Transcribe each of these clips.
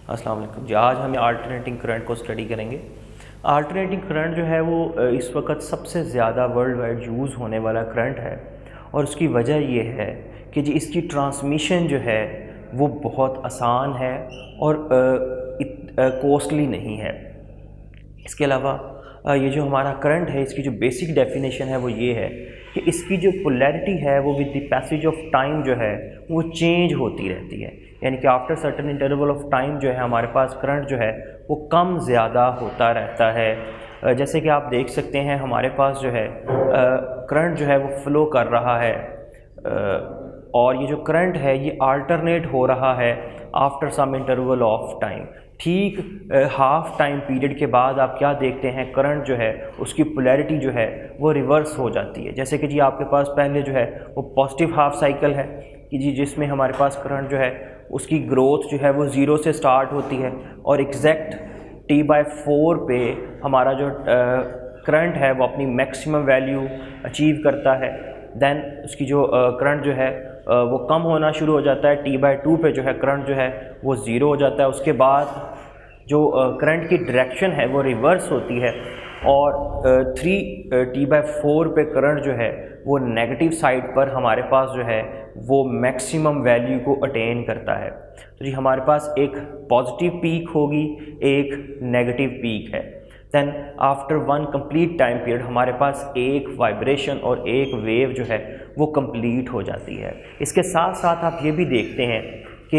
अस्सलाम वालेकुम जी। आज हम अल्टरनेटिंग करंट को स्टडी करेंगे। अल्टरनेटिंग करंट जो है वो इस वक्त सबसे ज़्यादा वर्ल्ड वाइड यूज़ होने वाला करंट है और उसकी वजह ये है कि जी इसकी ट्रांसमिशन जो है वो बहुत आसान है और कॉस्टली नहीं है। इसके अलावा ये जो हमारा करंट है इसकी जो बेसिक डेफिनेशन है वो ये है कि इसकी जो पोलैरिटी है वो with the passage of time जो है वो चेंज होती रहती है, यानी कि after certain interval of time जो है हमारे पास करंट जो है वो कम ज़्यादा होता रहता है। जैसे कि आप देख सकते हैं हमारे पास जो है करंट जो है वो फ़्लो कर रहा है और ये जो करंट है ये अल्टरनेट हो रहा है after some interval of time. ठीक हाफ टाइम पीरियड के बाद आप क्या देखते हैं, करंट जो है उसकी पोलैरिटी जो है वो रिवर्स हो जाती है। जैसे कि जी आपके पास पहले जो है वो पॉजिटिव हाफ साइकिल है कि जी जिसमें हमारे पास करंट जो है उसकी ग्रोथ जो है वो ज़ीरो से स्टार्ट होती है और एग्जैक्ट T/4 पे हमारा जो करंट है वो अपनी मैक्सिमम वैल्यू अचीव करता है। देन उसकी जो करंट जो है वो कम होना शुरू हो जाता है। T/2 पे जो है करंट जो है वो ज़ीरो हो जाता है। उसके बाद जो करंट की डायरेक्शन है वो रिवर्स होती है और 3T/4 पे करंट जो है वो नेगेटिव साइड पर हमारे पास जो है वो मैक्सिमम वैल्यू को अटेन करता है। तो जी हमारे पास एक पॉजिटिव पीक होगी, एक नेगेटिव पीक है। Then after one complete time period हमारे पास एक वाइब्रेशन और एक वेव जो है वो कंप्लीट हो जाती है। इसके साथ साथ आप ये भी देखते हैं कि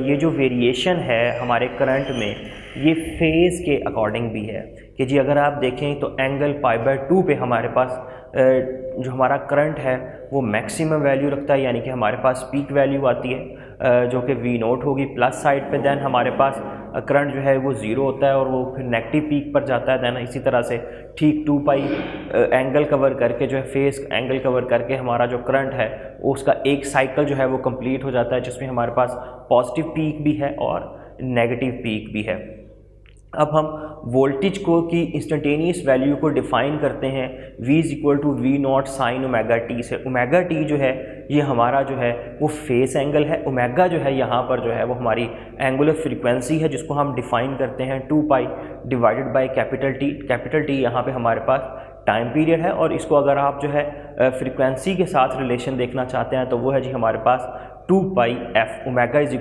ये जो वेरिएशन है हमारे करंट में ये फेज़ के अकॉर्डिंग भी है कि जी अगर आप देखें तो एंगल π/2 पे हमारे पास जो हमारा करंट है वो मैक्सिमम वैल्यू रखता है, यानी कि हमारे पास पीक वैल्यू आती है जो कि V0 होगी प्लस साइड पे। देन हमारे पास करंट जो है वो ज़ीरो होता है और वो फिर नेगेटिव पीक पर जाता है। देन इसी तरह से ठीक 2π एंगल कवर करके जो है फेस एंगल कवर करके हमारा जो करंट है उसका एक साइकिल जो है वो कंप्लीट हो जाता है, जिसमें हमारे पास पॉजिटिव पीक भी है और नेगेटिव पीक भी है। अब हम वोल्टेज को की इंस्टेंटेनियस वैल्यू को डिफ़ाइन करते हैं V = V0 sin ωt से। ωt जो है ये हमारा जो है वो फेस एंगल है। ओमेगा जो है यहाँ पर जो है वो हमारी एंगुलर फ्रीक्वेंसी है जिसको हम डिफ़ाइन करते हैं 2π divided by T। Capital T यहाँ पे हमारे पास टाइम पीरियड है और इसको अगर आप जो है फ्रीक्वेंसी के साथ रिलेशन देखना चाहते हैं तो वो है जी हमारे पास 2πf। Omega =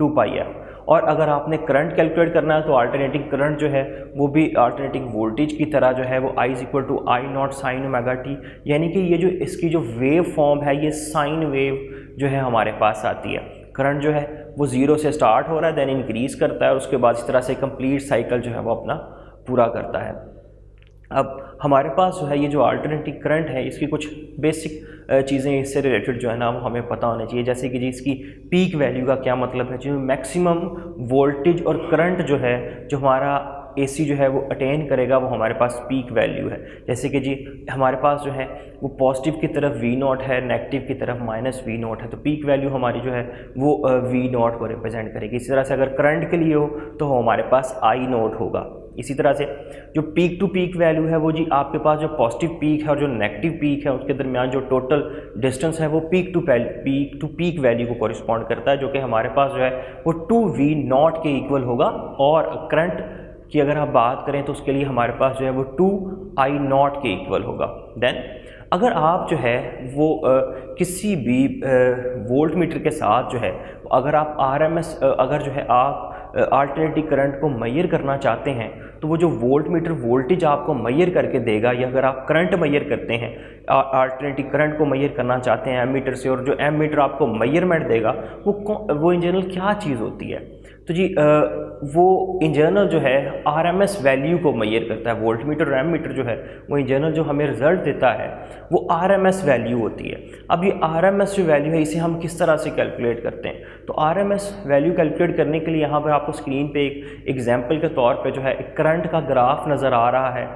2πf। और अगर आपने करंट कैलकुलेट करना है तो अल्टरनेटिंग करंट जो है वो भी अल्टरनेटिंग वोल्टेज की तरह जो है वो I = I0 sin ωt, यानी कि ये जो इसकी जो वेव फॉर्म है ये साइन वेव जो है हमारे पास आती है। करंट जो है वो ज़ीरो से स्टार्ट हो रहा है, देन इंक्रीज़ करता है और उसके बाद इस तरह से कंप्लीट साइकिल जो है वो अपना पूरा करता है। अब हमारे पास जो है ये जो अल्टरनेटिंग करंट है इसकी कुछ बेसिक चीज़ें इससे रिलेटेड जो है ना वो हमें पता होनी चाहिए। जैसे कि जी इसकी पीक वैल्यू का क्या मतलब है, जो मैक्सिमम वोल्टेज और करंट जो है जो हमारा AC जो है वो अटेन करेगा वो हमारे पास पीक वैल्यू है। जैसे कि जी हमारे पास जो है वो पॉजिटिव की तरफ V0 है, नेगेटिव की तरफ -V0 है, तो पीक वैल्यू हमारी जो है वो V0 को रिप्रेजेंट करेगी। इसी तरह से अगर करंट के लिए हो तो हमारे पास I0 होगा। इसी तरह से जो पीक टू पीक वैल्यू है वो जी आपके पास जो पॉजिटिव पीक है और जो नेगेटिव पीक है उसके दरमियान जो टोटल डिस्टेंस है वो पीक टू पीक वैल्यू को कॉरिस्पॉन्ड करता है, जो कि हमारे पास जो है वो 2V0 के इक्वल होगा। और करंट की अगर आप बात करें तो उसके लिए हमारे पास जो है वो 2I0 के इक्वल होगा। देन अगर आप जो है वो किसी भी वोल्ट मीटर के साथ जो है अगर आप RMS अगर जो है आप अल्टरनेटिव करंट को मेजर करना चाहते हैं तो वो जो वोल्ट मीटर वोल्टेज आपको मेजर करके देगा, या अगर आप करंट मेजर करते हैं अल्टरनेटिव करंट को मेजर करना चाहते हैं एमीटर से, और जो एमीटर आपको मेजरमेंट देगा वो इन जनरल क्या चीज़ होती है, तो जी वो इन जनरल जो है RMS वैल्यू को मेजर करता है। वोल्ट मीटर और एमीटर जो है वो इन जनरल जो हमें रिजल्ट देता है वो RMS वैल्यू होती है। अब ये RMS जो वैल्यू है इसे हम किस तरह से कैलकुलेट करते हैं, तो RMS वैल्यू कैलकुलेट करने के लिए यहाँ पर आपको स्क्रीन पे एक एग्जाम्पल के तौर पे जो है एक करंट का ग्राफ नज़र आ रहा है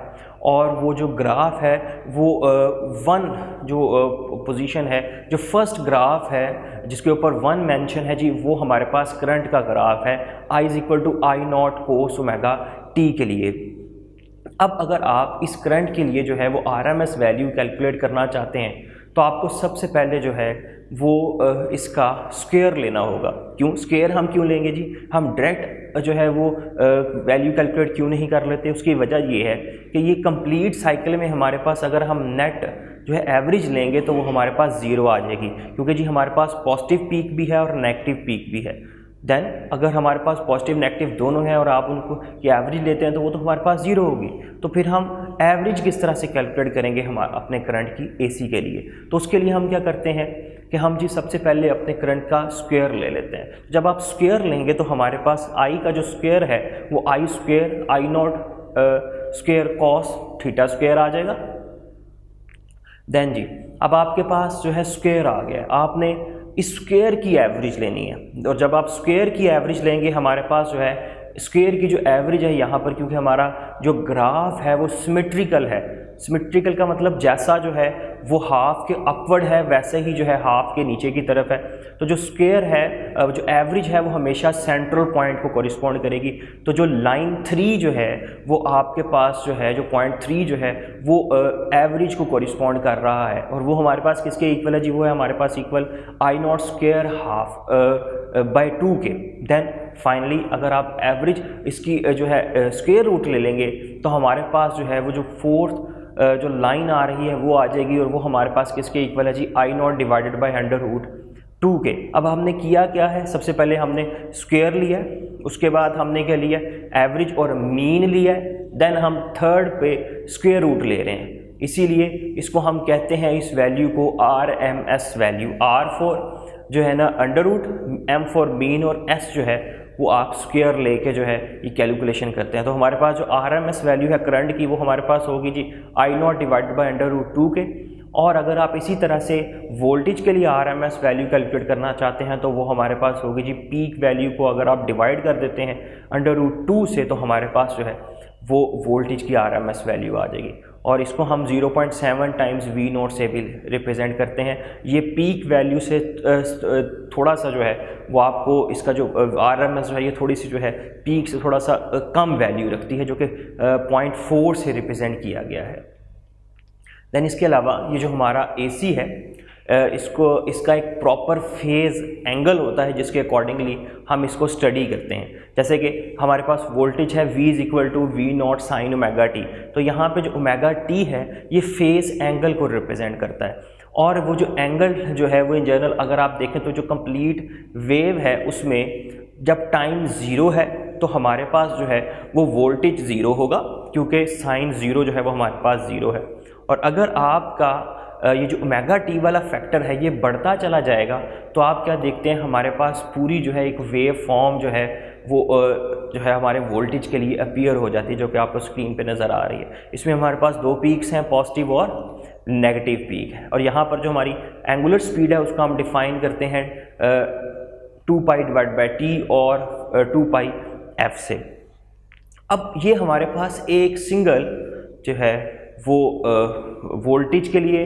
और वो जो ग्राफ है वो वन जो पोजीशन है, जो फर्स्ट ग्राफ है जिसके ऊपर वन मेंशन है जी, वो हमारे पास करंट का ग्राफ है I = I0 cos ωt के लिए। अब अगर आप इस करंट के लिए जो है वो RMS वैल्यू कैलकुलेट करना चाहते हैं तो आपको सबसे पहले जो है वो इसका स्क्वायर लेना होगा। क्यों स्क्वायर हम क्यों लेंगे जी, हम डायरेक्ट जो है वो वैल्यू कैलकुलेट क्यों नहीं कर लेते? उसकी वजह ये है कि ये कंप्लीट साइकिल में हमारे पास अगर हम नेट जो है एवरेज लेंगे तो वो हमारे पास ज़ीरो आ जाएगी, क्योंकि जी हमारे पास पॉजिटिव पीक भी है और नेगेटिव पीक भी है। देन अगर हमारे पास पॉजिटिव नेगेटिव दोनों हैं और आप उनको की एवरेज लेते हैं तो वो तो हमारे पास ज़ीरो होगी। तो फिर हम एवरेज किस तरह से कैलकुलेट करेंगे हम अपने करंट की एसी के लिए? तो उसके लिए हम क्या करते हैं कि हम जी सबसे पहले अपने करंट का स्क्वायर ले लेते हैं। जब आप स्क्वायर लेंगे तो हमारे पास आई का जो स्क्वायर है वो I square I naught square cos theta square आ जाएगा। देन जी अब आपके पास जो है स्क्वायर आ गया, आपने इस स्क्वायर की एवरेज लेनी है। और जब आप स्क्वायर की एवरेज लेंगे हमारे पास जो है स्क्वायर की जो एवरेज है यहाँ पर, क्योंकि हमारा जो ग्राफ है वो सिमेट्रिकल है। सिमेट्रिकल का मतलब जैसा जो है वो हाफ के अपवर्ड है वैसे ही जो है हाफ के नीचे की तरफ है। तो जो स्क्वायर है जो एवरेज है वो हमेशा सेंट्रल पॉइंट को कॉरिस्पॉन्ड करेगी। तो जो लाइन 3 जो है वो आपके पास जो है जो पॉइंट 3 जो है वो एवरेज को कॉरिस्पॉन्ड कर रहा है, और वो हमारे पास किसके इक्वल है जी, वो है हमारे पास equal I naught square half by 2 के। देन फाइनली अगर आप एवरेज इसकी जो है स्क्वायर रूट ले लेंगे तो हमारे पास जो है वो जो फोर्थ जो लाइन आ रही है वो आ जाएगी, और वो हमारे पास किसके इक्वल है जी, I naught divided by under root 2 के। अब हमने किया क्या है, सबसे पहले हमने स्क्वायर लिया, उसके बाद हमने क्या लिया, एवरेज और मीन लिया, देन हम थर्ड पे स्क्वायर रूट ले रहे हैं। इसीलिए इसको हम कहते हैं इस वैल्यू को RMS वैल्यू, R फॉर जो है ना under root, M for mean और S जो है वो आप स्क्वायर लेके जो है ये कैलकुलेशन करते हैं। तो हमारे पास जो RMS वैल्यू है करंट की वो हमारे पास होगी जी I naught divided by under root 2 के। और अगर आप इसी तरह से वोल्टेज के लिए RMS वैल्यू कैलकुलेट करना चाहते हैं तो वो हमारे पास होगी जी पीक वैल्यू को अगर आप डिवाइड कर देते हैं अंडर रूट 2 से तो हमारे पास जो है वो वोल्टेज की RMS वैल्यू आ जाएगी। और इसको हम 0.7 टाइम्स V0 से भी रिप्रेजेंट करते हैं। ये पीक वैल्यू से थोड़ा सा जो है वो आपको इसका जो RMS है ये थोड़ी सी जो है पीक से थोड़ा सा कम वैल्यू रखती है, जो कि 0.4 से रिप्रेजेंट किया गया है। देन इसके अलावा ये जो हमारा AC है इसका एक प्रॉपर फेज एंगल होता है जिसके अकॉर्डिंगली हम इसको स्टडी करते हैं। जैसे कि हमारे पास वोल्टेज है V is equal to V0 sine omega t, तो यहाँ पे जो ओमेगा टी है ये फेज एंगल को रिप्रेजेंट करता है। और वो जो एंगल जो है वो इन जनरल अगर आप देखें तो जो कंप्लीट वेव है उसमें जब टाइम ज़ीरो है तो हमारे पास जो है वो वोल्टेज ज़ीरो होगा, क्योंकि साइन ज़ीरो जो है वो हमारे पास ज़ीरो है। और अगर आपका ये जो ओमेगा टी वाला फैक्टर है ये बढ़ता चला जाएगा तो आप क्या देखते हैं, हमारे पास पूरी जो है एक वेव फॉर्म जो है वो जो है हमारे वोल्टेज के लिए अपीयर हो जाती है, जो कि आपको स्क्रीन पे नज़र आ रही है। इसमें हमारे पास दो पीक्स हैं, पॉजिटिव और नेगेटिव पीक है। और यहाँ पर जो हमारी एंगुलर स्पीड है उसको हम डिफाइन करते हैं 2 पाई डिवाइड बाई टी और 2 पाई एफ से। अब ये हमारे पास एक सिंगल जो है वो वोल्टेज के लिए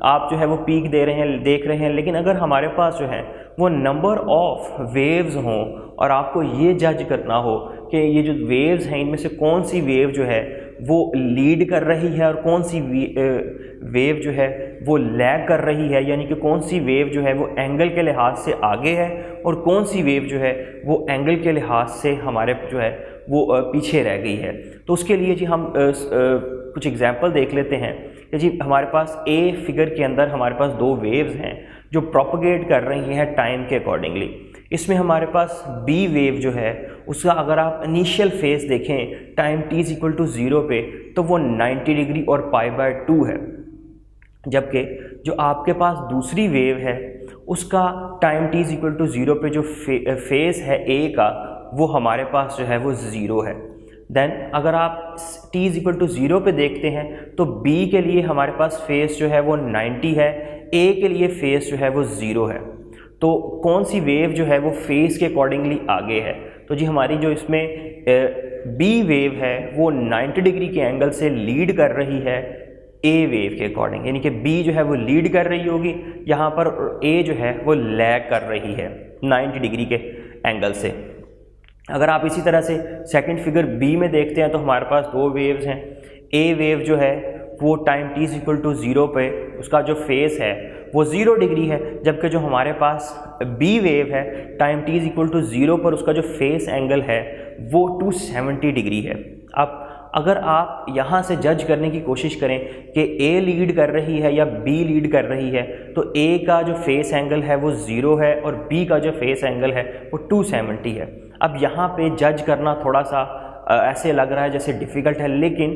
आप जो है वो पीक देख रहे हैं, लेकिन अगर हमारे पास जो है वो नंबर ऑफ वेव्स हों और आपको ये जज करना हो कि ये जो वेव्स हैं इनमें से कौन सी वेव जो है वो लीड कर रही है और कौन सी वेव जो है वो लैग कर रही है, यानी कि कौन सी वेव जो है वो एंगल के लिहाज से आगे है और कौन सी वेव जो है वो एंगल के लिहाज से हमारे जो है वो पीछे रह गई है। तो उसके लिए जी हम कुछ एग्जाम्पल देख लेते हैं कि जी हमारे पास ए फिगर के अंदर हमारे पास दो वेव्स हैं जो प्रोपगेट कर रही हैं टाइम के अकॉर्डिंगली। इसमें हमारे पास बी वेव जो है उसका अगर आप इनिशियल फेज देखें time t is equal to 0 पे तो वो 90 डिग्री और π/2 है, जबकि जो आपके पास दूसरी वेव है उसका time t is equal to 0 पे जो फेज है a का वो हमारे पास जो है वो 0 है। देन अगर आप t इज इक्वल टू 0 पे देखते हैं तो b के लिए हमारे पास फेज जो है वो 90 है, a के लिए फेज जो है वो 0 है। तो कौन सी वेव जो है वो फेज के अकॉर्डिंगली आगे है? तो जी हमारी जो इसमें b वेव है वो 90 डिग्री के एंगल से लीड कर रही है a वेव के अकॉर्डिंग, यानी कि b जो है वो लीड कर रही होगी यहाँ पर और a जो है वो लैग कर रही है 90 डिग्री के एंगल से। अगर आप इसी तरह से सेकंड फिगर बी में देखते हैं तो हमारे पास दो वेव्स हैं। ए वेव जो है वो time t is equal to 0 पे उसका जो फेस है वो 0 डिग्री है, जबकि जो हमारे पास बी वेव है टाइम t = 0 पर उसका जो फेस एंगल है वो 270 डिग्री है। अब अगर आप यहाँ से जज करने की कोशिश करें कि A लीड कर रही है या B लीड कर रही है, तो A का जो फेस एंगल है वो 0 है और B का जो फेस एंगल है वो 270 है। अब यहाँ पे जज करना थोड़ा सा ऐसे लग रहा है जैसे डिफ़िकल्ट है, लेकिन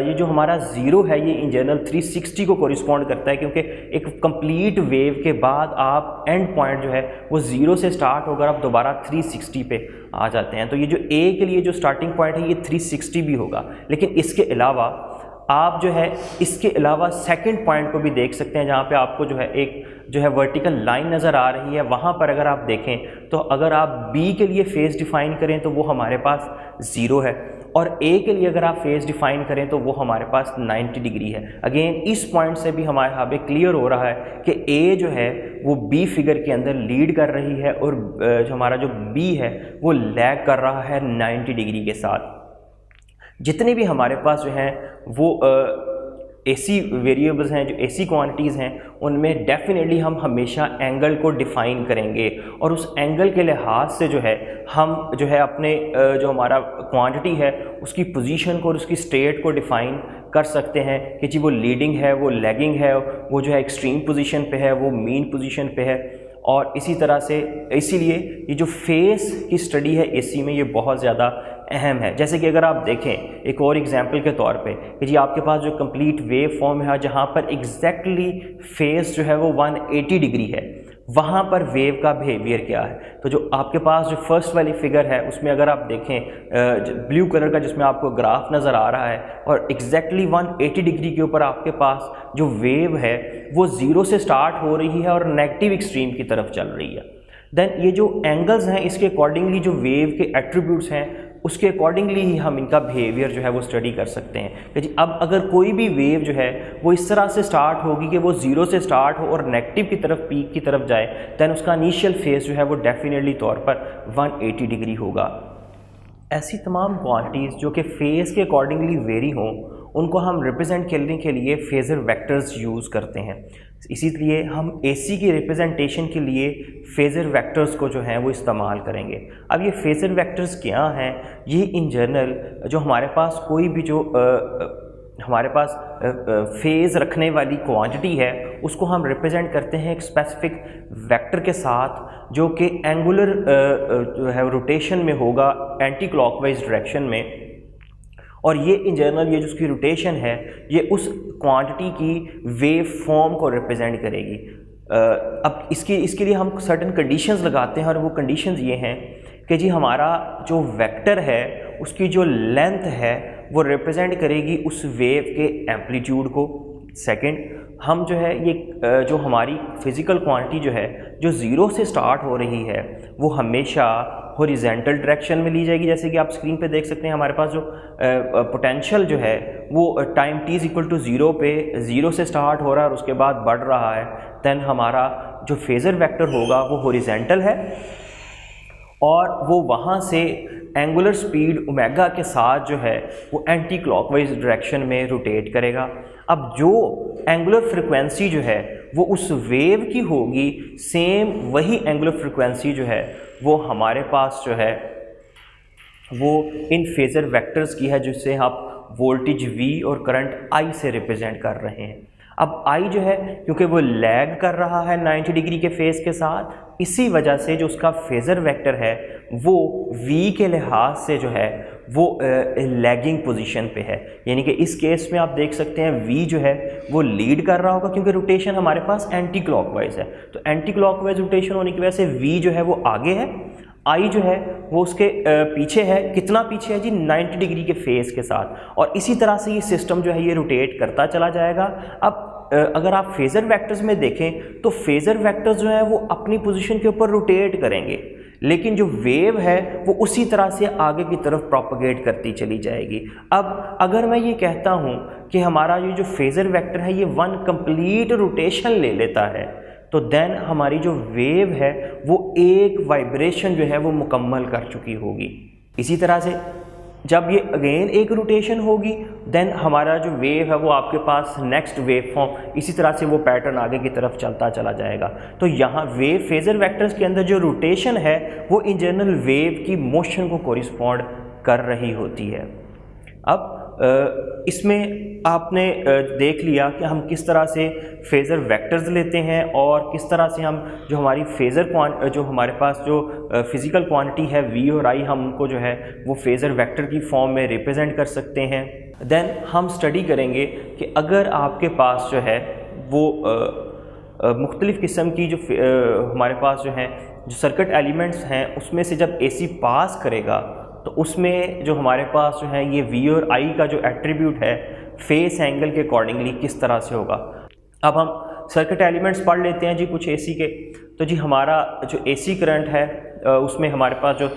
ये जो हमारा 0 है ये इन जनरल 360 को कोरिस्पॉन्ड करता है, क्योंकि एक कंप्लीट वेव के बाद आप एंड पॉइंट जो है वो 0 से स्टार्ट होकर आप दोबारा 360 पे आ जाते हैं। तो ये जो A के लिए जो स्टार्टिंग पॉइंट है ये 360 भी होगा, लेकिन इसके अलावा आप जो है इसके अलावा सेकंड पॉइंट को भी देख सकते हैं, जहाँ पे आपको जो है एक जो है वर्टिकल लाइन नज़र आ रही है। वहाँ पर अगर आप देखें तो अगर आप B के लिए फेस डिफ़ाइन करें तो वो हमारे पास 0 है, और A के लिए अगर आप फेस डिफ़ाइन करें तो वो हमारे पास 90 डिग्री है। अगेन इस पॉइंट से भी हमारे यहाँ पे क्लियर हो रहा है कि A जो है वो B फिगर के अंदर लीड कर रही है और जो हमारा जो B है वो लैग कर रहा है 90 डिग्री के साथ। जितने भी हमारे पास जो हैं वो AC वेरिएबल्स हैं, जो AC क्वांटिटीज़ हैं, उनमें डेफिनेटली हम हमेशा एंगल को डिफ़ाइन करेंगे और उस एंगल के लिहाज से जो है हम जो है अपने जो हमारा क्वांटिटी है उसकी पोजीशन को और उसकी स्टेट को डिफ़ाइन कर सकते हैं कि जी वो लीडिंग है, वो लैगिंग है, वो जो है एक्सट्रीम पोजीशन पे है, वो मीन पोजीशन पे है। और इसी तरह से इसीलिए ये जो फेस की स्टडी है AC में ये बहुत ज़्यादा अहम है। जैसे कि अगर आप देखें एक और एग्जांपल के तौर पे कि जी आपके पास जो कंप्लीट वेव फॉर्म है जहाँ पर एग्जैक्टली फेस जो है वो 180 डिग्री है, वहाँ पर वेव का बिहेवियर क्या है। तो जो आपके पास जो फर्स्ट वाली फिगर है उसमें अगर आप देखें ब्लू कलर का जिसमें आपको ग्राफ नज़र आ रहा है और एग्जैक्टली 180 डिग्री के ऊपर आपके पास जो वेव है वो 0 से स्टार्ट हो रही है और नेगेटिव एक्सट्रीम की तरफ चल रही है। देन ये जो एंगल्स हैं इसके अकॉर्डिंगली जो वेव के एट्रीब्यूट्स हैं उसके अकॉर्डिंगली ही हम इनका बिहेवियर जो है वो स्टडी कर सकते हैं कि जी अब अगर कोई भी वेव जो है वो इस तरह से स्टार्ट होगी कि वो 0 से स्टार्ट हो और नेगेटिव की तरफ पीक की तरफ जाए, दैन उसका इनिशियल फेस जो है वो डेफिनेटली तौर पर 180 डिग्री होगा। ऐसी तमाम क्वांटिटीज़ जो कि फेस के अकॉर्डिंगली वेरी हों उनको हम रिप्रेजेंट करने के लिए फेज़र वेक्टर्स यूज़ करते हैं। इसीलिए हम AC की रिप्रेजेंटेशन के लिए फेज़र वेक्टर्स को जो है वो इस्तेमाल करेंगे। अब ये फेज़र वेक्टर्स क्या हैं? ये इन जनरल जो हमारे पास कोई भी जो हमारे पास फेज़ रखने वाली क्वांटिटी है उसको हम रिप्रेजेंट करते हैं एक स्पेसिफिक वेक्टर के साथ जो कि एंगुलर जो है रोटेशन में होगा एंटी क्लॉकवाइज डायरेक्शन में, और ये इन जनरल ये जो उसकी रोटेशन है ये उस क्वांटिटी की वेव फॉर्म को रिप्रेजेंट करेगी। अब इसके लिए हम सर्टेन कंडीशंस लगाते हैं और वो कंडीशंस ये हैं कि जी हमारा जो वेक्टर है उसकी जो लेंथ है वो रिप्रेजेंट करेगी उस वेव के एम्पलीट्यूड को। सेकंड, हम जो है ये जो हमारी फिज़िकल क्वांटिटी जो है जो 0 से स्टार्ट हो रही है वो हमेशा हॉरिजॉन्टल डायरेक्शन में ली जाएगी। जैसे कि आप स्क्रीन पे देख सकते हैं हमारे पास जो पोटेंशियल जो है वो टाइम t = 0 पे 0 से स्टार्ट हो रहा है और उसके बाद बढ़ रहा है। देन हमारा जो फेज़र वेक्टर होगा वो हॉरिजॉन्टल है और वो वहाँ से एंगुलर स्पीड ओमेगा के साथ जो है वो एंटी क्लॉकवाइज डायरेक्शन में रोटेट करेगा। अब जो एंगुलर फ्रिक्वेंसी जो है वो उस वेव की होगी, सेम वही एंगुलर फ्रिक्वेंसी जो है वो हमारे पास जो है वो इन फेज़र वेक्टर्स की है जिससे आप वोल्टेज V और करंट I से रिप्रेजेंट कर रहे हैं। अब I जो है क्योंकि वो लैग कर रहा है 90 डिग्री के फेस के साथ, इसी वजह से जो उसका फेज़र वेक्टर है वो V के लिहाज से जो है वो लैगिंग पोजीशन पे है। यानी कि इस केस में आप देख सकते हैं V जो है वो लीड कर रहा होगा क्योंकि रोटेशन हमारे पास एंटी क्लॉकवाइज है, तो एंटी क्लॉकवाइज रोटेशन होने की वजह से V जो है वो आगे है, I जो है वो उसके पीछे है। कितना पीछे है जी? 90 डिग्री के फेस के साथ। और इसी तरह से ये सिस्टम जो है ये रोटेट करता चला जाएगा। अब अगर आप फेज़र वेक्टर्स में देखें तो फेज़र वेक्टर्स जो है वो अपनी पोजीशन के ऊपर रोटेट करेंगे, लेकिन जो वेव है वो उसी तरह से आगे की तरफ प्रोपगेट करती चली जाएगी। अब अगर मैं ये कहता हूँ कि हमारा ये जो फेज़र वेक्टर है ये 1 कंप्लीट रोटेशन ले लेता है, तो देन हमारी जो वेव है वो एक वाइब्रेशन जो है वो मुकम्मल कर चुकी होगी। इसी तरह से जब ये अगेन एक रोटेशन होगी देन हमारा जो वेव है वो आपके पास नेक्स्ट वेव फॉर्म इसी तरह से वो पैटर्न आगे की तरफ चलता चला जाएगा। तो यहाँ वेव फेजर वेक्टर्स के अंदर जो रोटेशन है वो इन जनरल वेव की मोशन को कोरिस्पॉन्ड कर रही होती है। अब इसमें आपने देख लिया कि हम किस तरह से फेज़र वेक्टर्स लेते हैं और किस तरह से हम जो हमारी फेज़र जो हमारे पास जो फिज़िकल क्वांटिटी है v और i हम उनको जो है वो फेज़र वेक्टर की फॉर्म में रिप्रेजेंट कर सकते हैं। देन हम स्टडी करेंगे कि अगर आपके पास जो है वो मुख्तलिफ़ किस्म की जो हमारे पास जो है जो सर्किट एलिमेंट्स हैं उसमें से जब AC पास करेगा तो उसमें जो हमारे पास जो है ये V और I का जो एट्रीब्यूट है फेस एंगल के अकॉर्डिंगली किस तरह से होगा। अब हम सर्किट एलिमेंट्स पढ़ लेते हैं जी कुछ AC के। तो जी हमारा जो AC करंट है उसमें हमारे पास जो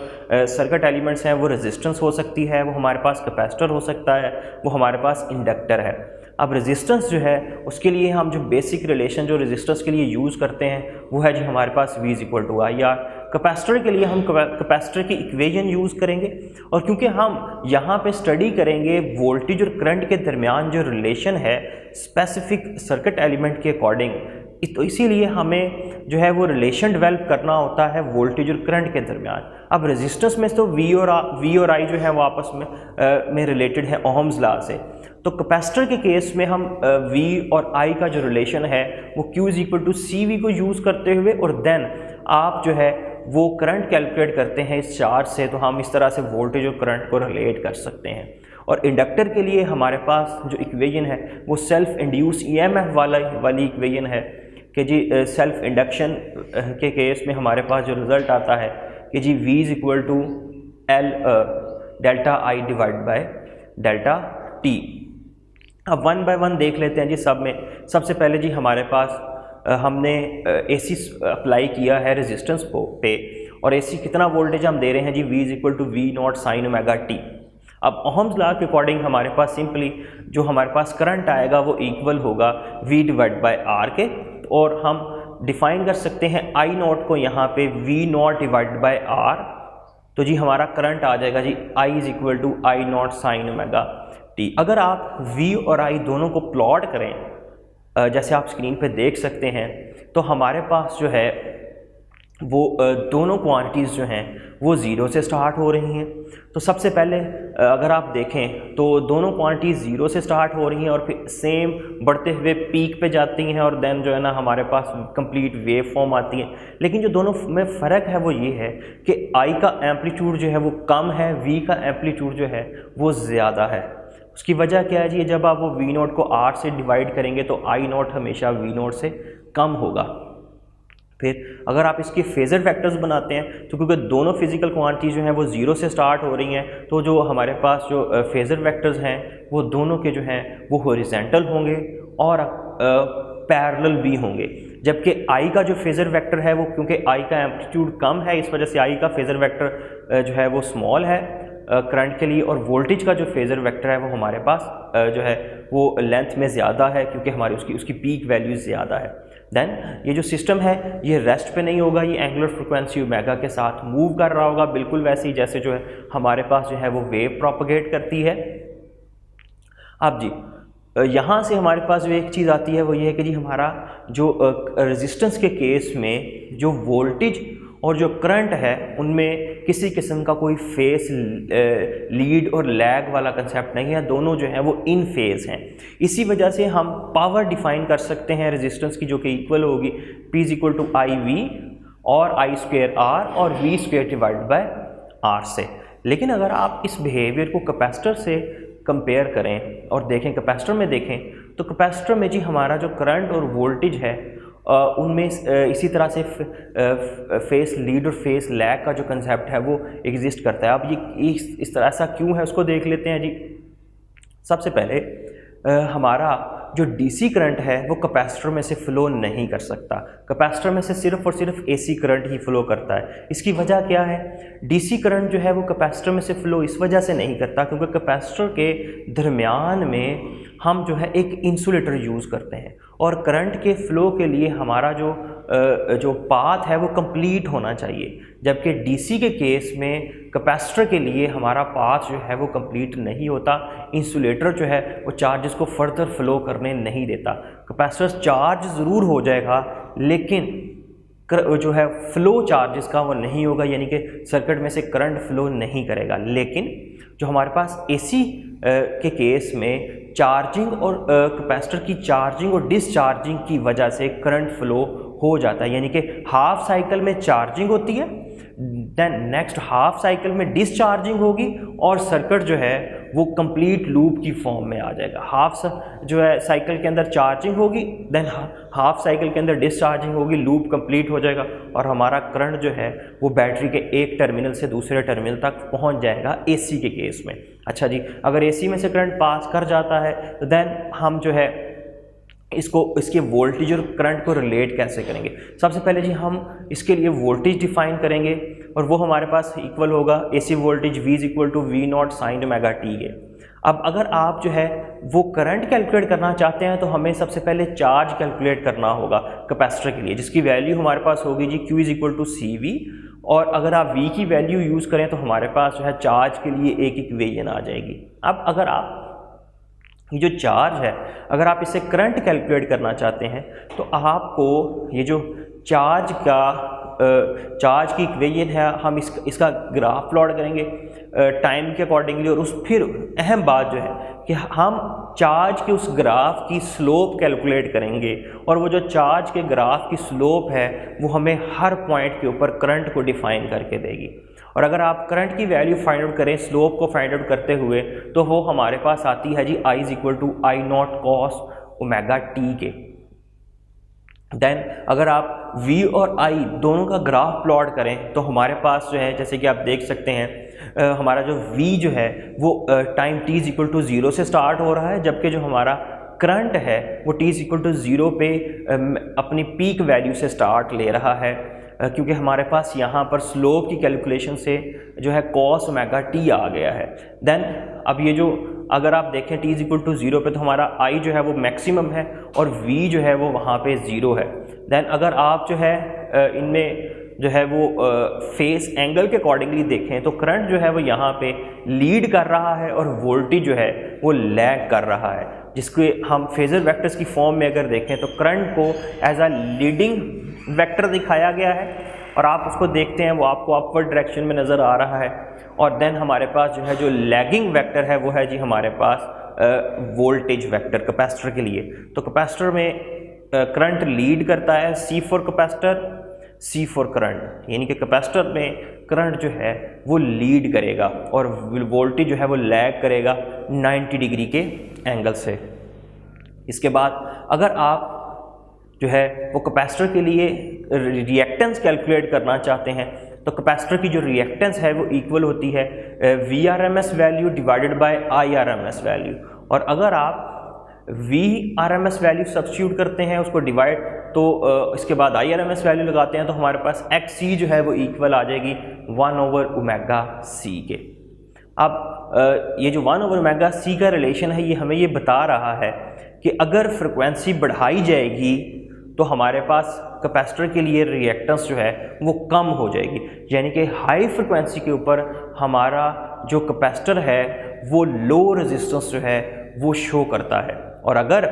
सर्किट एलिमेंट्स हैं वो रेजिस्टेंस हो सकती है, वो हमारे पास कैपेसिटर हो सकता है, वो हमारे पास इंडक्टर है। अब रेजिस्टेंस जो है उसके लिए हम जो बेसिक रिलेशन जो रेजिस्टेंस के लिए यूज़ करते हैं वो है जी हमारे पास V = IR। कैपेसिटर के लिए हम कैपेसिटर की इक्वेशन यूज़ करेंगे और क्योंकि हम यहाँ पे स्टडी करेंगे वोल्टेज और करंट के दरमियान जो रिलेशन है स्पेसिफिक सर्किट एलिमेंट के अकॉर्डिंग, तो इसीलिए हमें जो है वो रिलेशन डेवलप करना होता है वोल्टेज और करंट के दरमियान। अब रेजिस्टेंस में तो V और I जो है वो आपस में रिलेटेड है ओहम्स लॉ से। तो कैपेसिटर के केस में हम V और I का जो रिलेशन है वो Q = CV को यूज़ करते हुए और देन आप जो है वो करंट कैलकुलेट करते हैं इस चार्ज से, तो हम इस तरह से वोल्टेज और करंट को रिलेट कर सकते हैं। और इंडक्टर के लिए हमारे पास जो इक्वेशन है वो सेल्फ इंड्यूस EMF वाली इक्वेशन है कि जी सेल्फ इंडक्शन के केस में हमारे पास जो रिज़ल्ट आता है कि जी V = L ∆I/∆t। अब वन बाय वन देख लेते हैं जी। सबसे पहले जी हमारे पास हमने AC अप्लाई किया है रेजिस्टेंस पे और AC कितना वोल्टेज हम दे रहे हैं जी V = V0 sin ωt। अब ओहम्स लॉ के अकॉर्डिंग हमारे पास सिंपली जो हमारे पास करंट आएगा वो इक्वल होगा V/R के, और हम डिफाइन कर सकते हैं I0 को यहाँ पे V0/R। तो जी हमारा करंट आ जाएगा जी I = I0 sin ωt। अगर आप V और I दोनों को प्लॉट करें जैसे आप स्क्रीन पे देख सकते हैं तो हमारे पास जो है वो दोनों क्वांटिटीज़ जो हैं वो ज़ीरो से स्टार्ट हो रही हैं। तो सबसे पहले अगर आप देखें तो दोनों क्वांटिटीज़ ज़ीरो से स्टार्ट हो रही हैं और फिर सेम बढ़ते हुए पीक पे जाती हैं और देन जो है ना हमारे पास कंप्लीट वेव फॉर्म आती है। लेकिन जो दोनों में फ़र्क है वो ये है कि I का एम्पलीट्यूड जो है वो कम है, V का एम्पलीट्यूड जो है वो ज़्यादा है। उसकी वजह क्या है जी, जब आप वो V0 को R से डिवाइड करेंगे तो I0 हमेशा V0 से कम होगा। फिर अगर आप इसके फेज़र वेक्टर्स बनाते हैं तो क्योंकि दोनों फिजिकल क्वांटिटी जो हैं वो ज़ीरो से स्टार्ट हो रही हैं तो जो हमारे पास जो फेज़र वेक्टर्स हैं वो दोनों के जो हैं वो हॉरिजॉन्टल होंगे और पैरेलल भी होंगे। जबकि I का जो फेज़र वेक्टर है वो क्योंकि I का एम्पलीट्यूड कम है इस वजह से I का फेज़र वेक्टर जो है वो स्मॉल है करंट के लिए, और वोल्टेज का जो फेज़र वेक्टर है वो हमारे पास जो है वो लेंथ में ज़्यादा है क्योंकि हमारी उसकी पीक वैल्यू ज़्यादा है। देन ये जो सिस्टम है ये रेस्ट पे नहीं होगा, ये एंगुलर फ्रिक्वेंसी ओमेगा के साथ मूव कर रहा होगा बिल्कुल वैसे ही जैसे जो है हमारे पास जो है वो वेव प्रोपगेट करती है। अब जी यहाँ से हमारे पास जो एक चीज़ आती है वो ये है कि जी हमारा जो रेजिस्टेंस के केस में जो वोल्टेज और जो करंट है उनमें किसी किस्म का कोई फेस लीड और लैग वाला कंसेप्ट नहीं है, दोनों जो हैं वो इन फेज़ हैं। इसी वजह से हम पावर डिफाइन कर सकते हैं रेजिस्टेंस की जो कि इक्वल होगी P = IV और I²R और V²/R से। लेकिन अगर आप इस बिहेवियर को कैपेसिटर से कंपेयर करें और देखें कैपेसिटर में देखें तो कैपेसिटर में जी हमारा जो करंट और वोल्टेज है उनमें इसी तरह से फेस लीड और फेस लैग का जो कंसेप्ट है वो एग्जिस्ट करता है। अब ये इस तरह ऐसा क्यों है उसको देख लेते हैं जी। सबसे पहले हमारा जो DC करंट है वो कैपेसिटर में से फ़्लो नहीं कर सकता, कैपेसिटर में से सिर्फ और सिर्फ AC करंट ही फ़्लो करता है। इसकी वजह क्या है, DC करंट जो है वो कैपेसिटर में से फ़्लो इस वजह से नहीं करता क्योंकि कैपेसिटर के दरमियान में हम जो है एक इंसुलेटर यूज़ करते हैं और करंट के फ्लो के लिए हमारा जो पाथ है वो कंप्लीट होना चाहिए, जबकि डीसी के केस में कैपेसिटर के लिए हमारा पाथ जो है वो कंप्लीट नहीं होता। इंसुलेटर जो है वो चार्जेस को फर्दर फ्लो करने नहीं देता। कैपेसिटर चार्ज ज़रूर हो जाएगा लेकिन जो है फ्लो चार्जेस का वो नहीं होगा, यानी कि सर्किट में से करंट फ्लो नहीं करेगा। लेकिन जो हमारे पास एसी के केस में चार्जिंग और कैपेसिटर की चार्जिंग और डिस्चार्जिंग की वजह से करंट फ्लो हो जाता है, यानी कि हाफ साइकिल में चार्जिंग होती है, देन नेक्स्ट हाफ साइकिल में डिस्चार्जिंग होगी और सर्किट जो है वो कंप्लीट लूप की फॉर्म में आ जाएगा। हाफ जो है साइकिल के अंदर चार्जिंग होगी, देन हाफ साइकिल के अंदर डिस्चार्जिंग होगी, लूप कंप्लीट हो जाएगा और हमारा करंट जो है वो बैटरी के एक टर्मिनल से दूसरे टर्मिनल तक पहुंच जाएगा एसी के केस में। अच्छा जी, अगर एसी में से करंट पास कर जाता है तो देन हम जो है इसके वोल्टेज और करंट को रिलेट कैसे करेंगे। सबसे पहले जी हम इसके लिए वोल्टेज डिफाइन करेंगे और वो हमारे पास इक्वल होगा AC voltage V = V0 sin omega t के। अब अगर आप जो है वो करंट कैलकुलेट करना चाहते हैं तो हमें सबसे पहले चार्ज कैलकुलेट करना होगा कैपेसिटर के लिए, जिसकी वैल्यू हमारे पास होगी जी Q = CV। और अगर आप V की वैल्यू यूज़ करें तो हमारे पास जो है चार्ज के लिए एक इक्वेशन आ जाएगी। अब अगर आप ये जो चार्ज है अगर आप इसे करंट कैलकुलेट करना चाहते हैं तो आपको ये जो चार्ज की इक्वेशन है हम इसका ग्राफ प्लॉट करेंगे टाइम के अकॉर्डिंगली। और फिर अहम बात जो है कि हम चार्ज के उस ग्राफ की स्लोप कैलकुलेट करेंगे और वो जो चार्ज के ग्राफ की स्लोप है वो हमें हर पॉइंट के ऊपर करंट को डिफाइन करके देगी। और अगर आप करंट की वैल्यू फाइंड आउट करें स्लोप को फाइंड आउट करते हुए तो वो हमारे पास आती है जी I = I0 cos omega t के। देन अगर आप V और I दोनों का ग्राफ प्लॉट करें तो हमारे पास जो है जैसे कि आप देख सकते हैं हमारा जो V जो है वो टाइम t = 0 से स्टार्ट हो रहा है, जबकि जो हमारा करंट है वो t = 0 पे अपनी पीक वैल्यू से स्टार्ट ले रहा है, क्योंकि हमारे पास यहाँ पर स्लोप की कैलकुलेशन से जो है cos ओमेगा t आ गया है। देन अब ये जो अगर आप देखें t = 0 पे तो हमारा I जो है वो मैक्सिमम है और V जो है वो वहाँ पे 0 है। देन अगर आप जो है इनमें जो है वो फेस एंगल के अकॉर्डिंगली देखें तो करंट जो है वो यहाँ पे लीड कर रहा है और वोल्टेज जो है वो लैग कर रहा है, जिसके हम फेजर वेक्टर्स की फॉर्म में अगर देखें तो करंट को एज अ लीडिंग वेक्टर दिखाया गया है और आप उसको देखते हैं वो आपको अपवर्ड डायरेक्शन में नज़र आ रहा है। और देन हमारे पास जो है जो लैगिंग वेक्टर है वो है जी हमारे पास वोल्टेज वेक्टर कैपेसिटर के लिए। तो कैपेसिटर में करंट लीड करता है, C for capacitor, C for current, यानी कि कैपेसिटर में करंट जो है वो लीड करेगा और वोल्टेज जो है वो लैग करेगा 90 डिग्री के एंगल से। इसके बाद अगर आप जो है वो कैपेसिटर के लिए रिएक्टेंस कैलकुलेट करना चाहते हैं तो कैपेसिटर की जो रिएक्टेंस है वो इक्वल होती है VRMS value divided by IRMS value. और अगर आप VRMS वैल्यू सब्स्टिट्यूट करते हैं उसको डिवाइड तो इसके बाद IRMS वैल्यू लगाते हैं तो हमारे पास XC जो है वो इक्वल आ जाएगी 1/ωc के। अब ये जो 1/ωc का रिलेशन है ये हमें ये बता रहा है कि अगर फ्रिक्वेंसी बढ़ाई जाएगी तो हमारे पास कैपेसिटर के लिए रिएक्टेंस जो है वो कम हो जाएगी, यानी कि हाई फ्रिक्वेंसी के ऊपर हमारा जो कैपेसिटर है वो लो रेजिस्टेंस जो है वो शो करता है। और अगर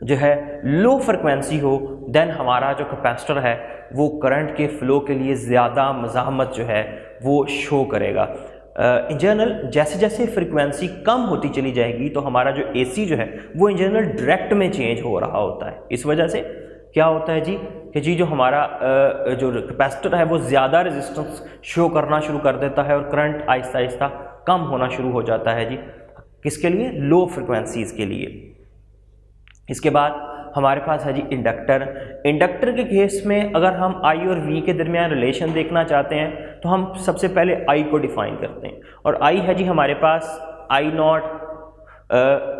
जो है लो फ्रिक्वेंसी हो देन हमारा जो कैपेसिटर है वो करंट के फ्लो के लिए ज़्यादा मज़ाहमत जो है वो शो करेगा। इन जनरल जैसे जैसे फ्रिक्वेंसी कम होती चली जाएगी तो हमारा जो AC जो है वो इन जनरल डायरेक्ट में चेंज हो रहा होता है। इस वजह से क्या होता है जी कि जी जो हमारा जो कैपेसिटर है वो ज़्यादा रेजिस्टेंस शो करना शुरू कर देता है और करंट आहिस्ता आहिस्ता कम होना शुरू हो जाता है जी, किसके लिए? लो फ्रिक्वेंसीज़ के लिए। इसके बाद हमारे पास है जी इंडक्टर। इंडक्टर के केस में अगर हम I और V के दरमियान रिलेशन देखना चाहते हैं तो हम सबसे पहले I को डिफाइन करते हैं और I है जी हमारे पास I0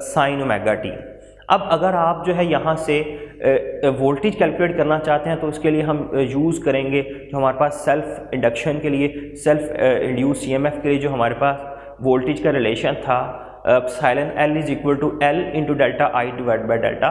sin ओमेगा t। अब अगर आप जो है यहाँ से वोल्टेज कैलकुलेट करना चाहते हैं तो उसके लिए हम यूज़ करेंगे जो हमारे पास सेल्फ इंडक्शन के लिए सेल्फ इंड्यूस EMF के लिए जो हमारे पास वोल्टेज का रिलेशन था साइलन L is equal to L into delta I divide by delta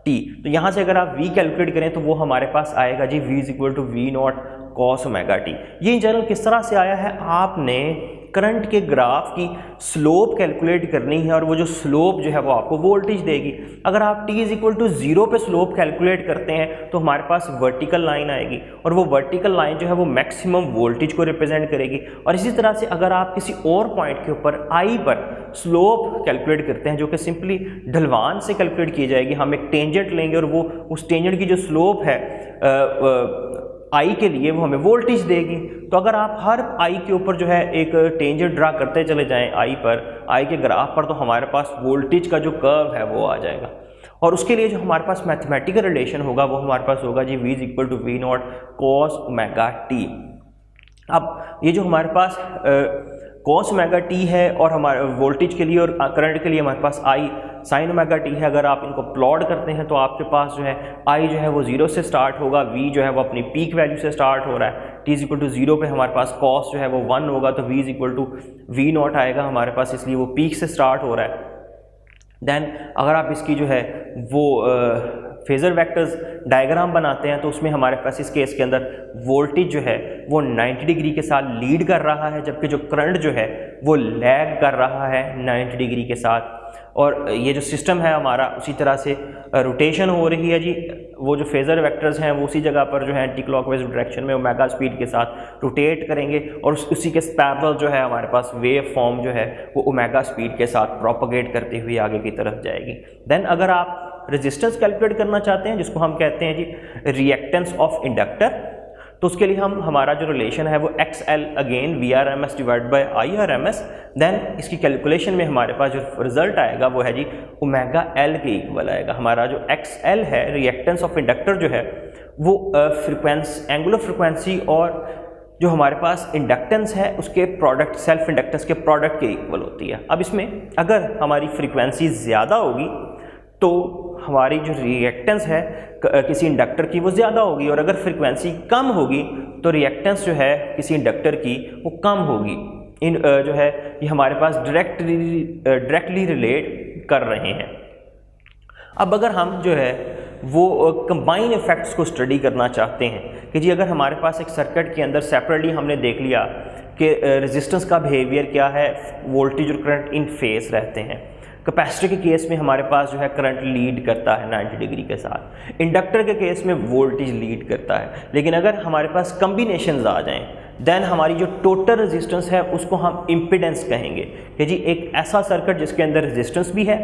t. तो यहाँ से अगर आप v कैलकुलेट करें तो वो हमारे पास आएगा जी v is equal to v naught cos omega t. ये इन जनरल किस तरह से आया है, आपने करंट के ग्राफ की स्लोप कैलकुलेट करनी है और वो जो स्लोप जो है वो आपको वोल्टेज देगी। अगर आप t इज इक्वल टू 0 पे स्लोप कैलकुलेट करते हैं तो हमारे पास वर्टिकल लाइन आएगी और वो वर्टिकल लाइन जो है वो मैक्सिमम वोल्टेज को रिप्रेजेंट करेगी। और इसी तरह से अगर आप किसी और पॉइंट के ऊपर i पर स्लोप कैलकुलेट करते हैं जो कि सिंपली ढलवान से कैलकुलेट की जाएगी, हम एक टेंजेंट लेंगे और वो उस टेंजेंट की जो स्लोप है आई के लिए वो हमें वोल्टेज देगी। तो अगर आप हर आई के ऊपर जो है एक टेंजेंट ड्रा करते चले जाएं आई पर, आई के ग्राफ पर, तो हमारे पास वोल्टेज का जो कर्व है वो आ जाएगा। और उसके लिए जो हमारे पास मैथमेटिकल रिलेशन होगा वो हमारे पास होगा जी v is equal to v naught cos omega t. अब ये जो हमारे पास कॉस ओमेगा टी है और हमारे वोल्टेज के लिए और करंट के लिए हमारे पास आई साइन ओमेगा टी है। अगर आप इनको प्लॉट करते हैं तो आपके पास जो है आई जो है वो 0 से स्टार्ट होगा, वी जो है वो अपनी पीक वैल्यू से स्टार्ट हो रहा है, टी इज इक्वल टू 0 पे हमारे पास कॉस जो है वो 1 होगा तो v is equal to v naught आएगा हमारे पास, इसलिए वो पीक से स्टार्ट हो रहा है। देन अगर आप इसकी जो है वो फेज़र वेक्टर्स डायग्राम बनाते हैं तो उसमें हमारे पास इस केस के अंदर वोल्टेज जो है वो 90 डिग्री के साथ लीड कर रहा है, जबकि जो करंट जो है वो लैग कर रहा है 90 डिग्री के साथ। और ये जो सिस्टम है हमारा उसी तरह से रोटेशन हो रही है जी, वो जो फेज़र वेक्टर्स हैं वो उसी जगह पर जो है एंटी क्लॉकवाइज डायरेक्शन में ओमेगा स्पीड के साथ रोटेट करेंगे और उसी के पैरेलल जो है हमारे पास वेव फॉर्म जो है वो ओमेगा स्पीड के साथ प्रोपगेट करते हुए आगे की तरफ जाएगी। देन अगर आप रेजिस्टेंस कैलकुलेट करना चाहते हैं जिसको हम कहते हैं जी रिएक्टेंस ऑफ इंडक्टर, तो उसके लिए हमारा जो रिलेशन है वो XL again VRMS divide by IRMS। Then इसकी कैलकुलेशन में हमारे पास जो रिजल्ट आएगा वो है जी ओमेगा L के इक्वल आएगा। हमारा जो XL है रिएक्टेंस ऑफ इंडक्टर जो है वो एंगुलर फ्रिक्वेंसी और जो हमारे पास इंडक्टेंस है उसके प्रोडक्ट सेल्फ इंडक्टेंस के प्रोडक्ट के इक्वल होती है। अब इसमें अगर हमारी फ्रिक्वेंसी ज़्यादा होगी तो हमारी जो रिएक्टेंस है किसी इंडक्टर की वो ज़्यादा होगी और अगर फ्रिक्वेंसी कम होगी तो रिएक्टेंस जो है किसी इंडक्टर की वो कम होगी। इन जो है ये हमारे पास डायरेक्टली रिलेट कर रहे हैं। अब अगर हम जो है वो कंबाइन इफेक्ट्स को स्टडी करना चाहते हैं कि जी अगर हमारे पास एक सर्किट के अंदर सेपरेटली हमने देख लिया कि रेजिस्टेंस का बिहेवियर क्या है, वोल्टेज और करंट इन फेस रहते हैं। कैपेसिटर के केस में हमारे पास जो है करंट लीड करता है 90 डिग्री के साथ, इंडक्टर के केस में वोल्टेज लीड करता है। लेकिन अगर हमारे पास कम्बिनेशंस आ जाएं देन हमारी जो टोटल रेजिस्टेंस है उसको हम इम्पीडेंस कहेंगे कि जी एक ऐसा सर्किट जिसके अंदर रेजिस्टेंस भी है,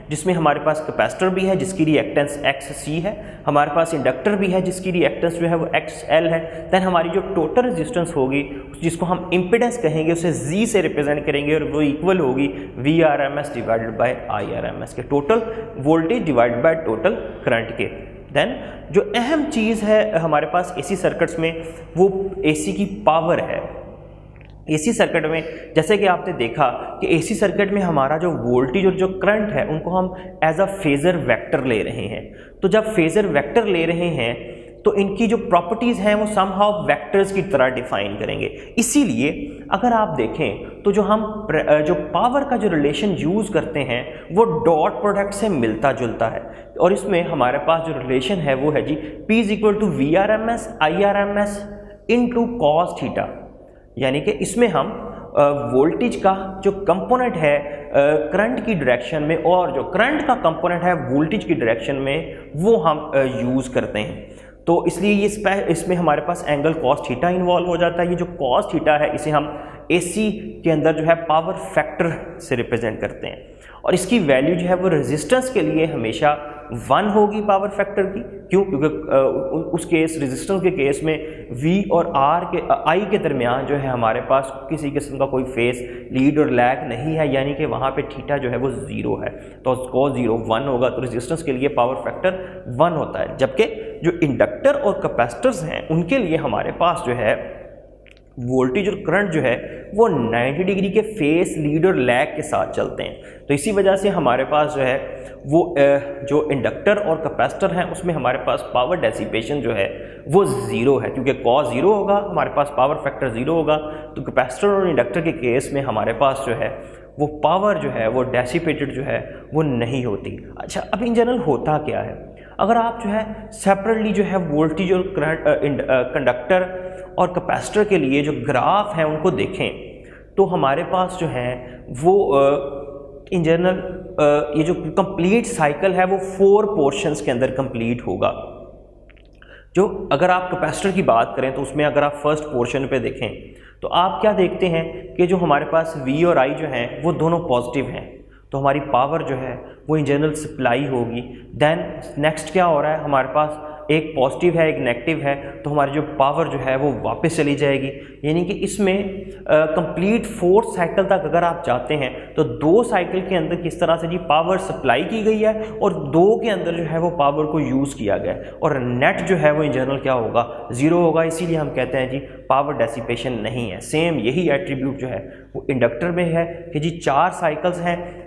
जिसमें हमारे पास कैपेसिटर भी है जिसकी रिएक्टेंस XC है, हमारे पास इंडक्टर भी है जिसकी रिएक्टेंस जो है वो XL है। देन हमारी जो टोटल रेजिस्टेंस होगी जिसको हम इम्पीडेंस कहेंगे उसे Z से रिप्रेजेंट करेंगे और वो इक्वल होगी VRMS डिवाइडेड बाय IRMS के, total voltage divided by total current के। देन जो अहम चीज़ है हमारे पास एसी सर्किट्स में वो एसी की पावर है। एसी सर्किट में जैसे कि आपने देखा कि एसी सर्किट में हमारा जो वोल्टेज और जो करंट है उनको हम एज अ फेज़र वेक्टर ले रहे हैं। तो जब फेज़र वेक्टर ले रहे हैं तो इनकी जो प्रॉपर्टीज़ हैं वो समहाउ वेक्टर्स की तरह डिफाइन करेंगे। इसीलिए अगर आप देखें तो जो हम जो पावर का जो रिलेशन यूज़ करते हैं वो डॉट प्रोडक्ट से मिलता जुलता है और इसमें हमारे पास जो रिलेशन है वो है जी P is equal to VRMS IRMS into cos theta, यानी कि इसमें हम वोल्टेज का जो कंपोनेंट है करंट की डायरेक्शन में और जो करंट का कंपोनेंट है वोल्टेज की डायरेक्शन में वो हम यूज़ करते हैं। तो इसलिए ये इसमें हमारे पास एंगल कॉस थीटा इन्वॉल्व हो जाता है। ये जो कॉस थीटा है इसे हम एसी के अंदर जो है पावर फैक्टर से रिप्रेजेंट करते हैं और इसकी वैल्यू जो है वो रेजिस्टेंस के लिए हमेशा 1 होगी पावर फैक्टर की। क्यों? क्योंकि उस केस रेजिस्टेंस के केस में V और R के I के दरमियान जो है हमारे पास किसी किस्म का कोई फेस लीड और लैग नहीं है, यानी कि वहाँ पे थीटा जो है वो 0 है तो cos 0 1 होगा तो रेजिस्टेंस के लिए पावर फैक्टर 1 होता है। जबकि जो इंडक्टर और कैपेसिटर्स हैं उनके लिए हमारे पास जो है वोल्टेज और करंट जो है वो 90 डिग्री के फेस, लीड और लैग के साथ चलते हैं। तो इसी वजह से हमारे पास जो है वो जो इंडक्टर और कैपेसिटर हैं उसमें हमारे पास पावर डेसिपेशन जो है वो ज़ीरो है, क्योंकि कॉस ज़ीरो होगा, हमारे पास पावर फैक्टर ज़ीरो होगा। तो कैपेसिटर और इंडक्टर के केस में हमारे पास जो है वो पावर जो है वो डेसिपेटेड जो है वो नहीं होती। अच्छा, अब इन जनरल होता क्या है, अगर आप जो है सेपरेटली जो है वोल्टेज और करंट कंडक्टर और कैपेसिटर के लिए जो ग्राफ हैं उनको देखें तो हमारे पास जो है वो इन जनरल ये जो कंप्लीट साइकिल है वो 4 पोर्शंस के अंदर कंप्लीट होगा। जो अगर आप कैपेसिटर की बात करें तो उसमें अगर आप फर्स्ट पोर्शन पे देखें तो आप क्या देखते हैं कि जो हमारे पास V और I जो हैं वो दोनों पॉजिटिव हैं, तो हमारी पावर जो है वो इन जनरल सप्लाई होगी। देन नेक्स्ट क्या हो रहा है, हमारे पास एक पॉजिटिव है एक नेगेटिव है, तो हमारी जो पावर जो है वो वापस चली जाएगी। यानी कि इसमें कंप्लीट 4 साइकिल तक अगर आप जाते हैं तो 2 साइकिल के अंदर किस तरह से जी पावर सप्लाई की गई है और 2 के अंदर जो है वो पावर को यूज़ किया गया है, और नेट जो है वो इन जनरल क्या होगा, ज़ीरो होगा। इसीलिए हम कहते हैं जी पावर डेसिपेशन नहीं है। सेम यही एट्रीब्यूट जो है वो इंडक्टर में है कि जी 4 साइकिल्स हैं,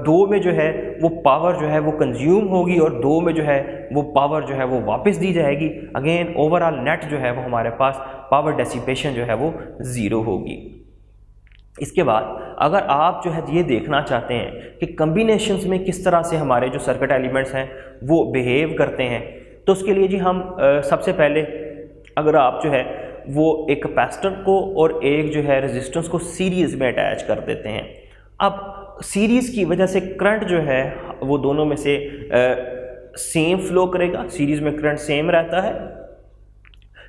2 में जो है वो पावर जो है वो कंज्यूम होगी और 2 में जो है वो पावर जो है वो वापस दी जाएगी। अगेन ओवरऑल नेट जो है वो हमारे पास पावर डेसिपेशन जो है वो ज़ीरो होगी। इसके बाद अगर आप जो है ये देखना चाहते हैं कि कम्बिनेशंस में किस तरह से हमारे जो सर्किट एलिमेंट्स हैं वो बिहेव करते हैं, तो उसके लिए जी हम सबसे पहले अगर आप जो है वो एक कैपेसिटर को और एक जो है रेजिस्टेंस को सीरीज़ में अटैच कर देते हैं। अब सीरीज़ की वजह से करंट जो है वो दोनों में से सेम फ्लो करेगा, सीरीज़ में करंट सेम रहता है।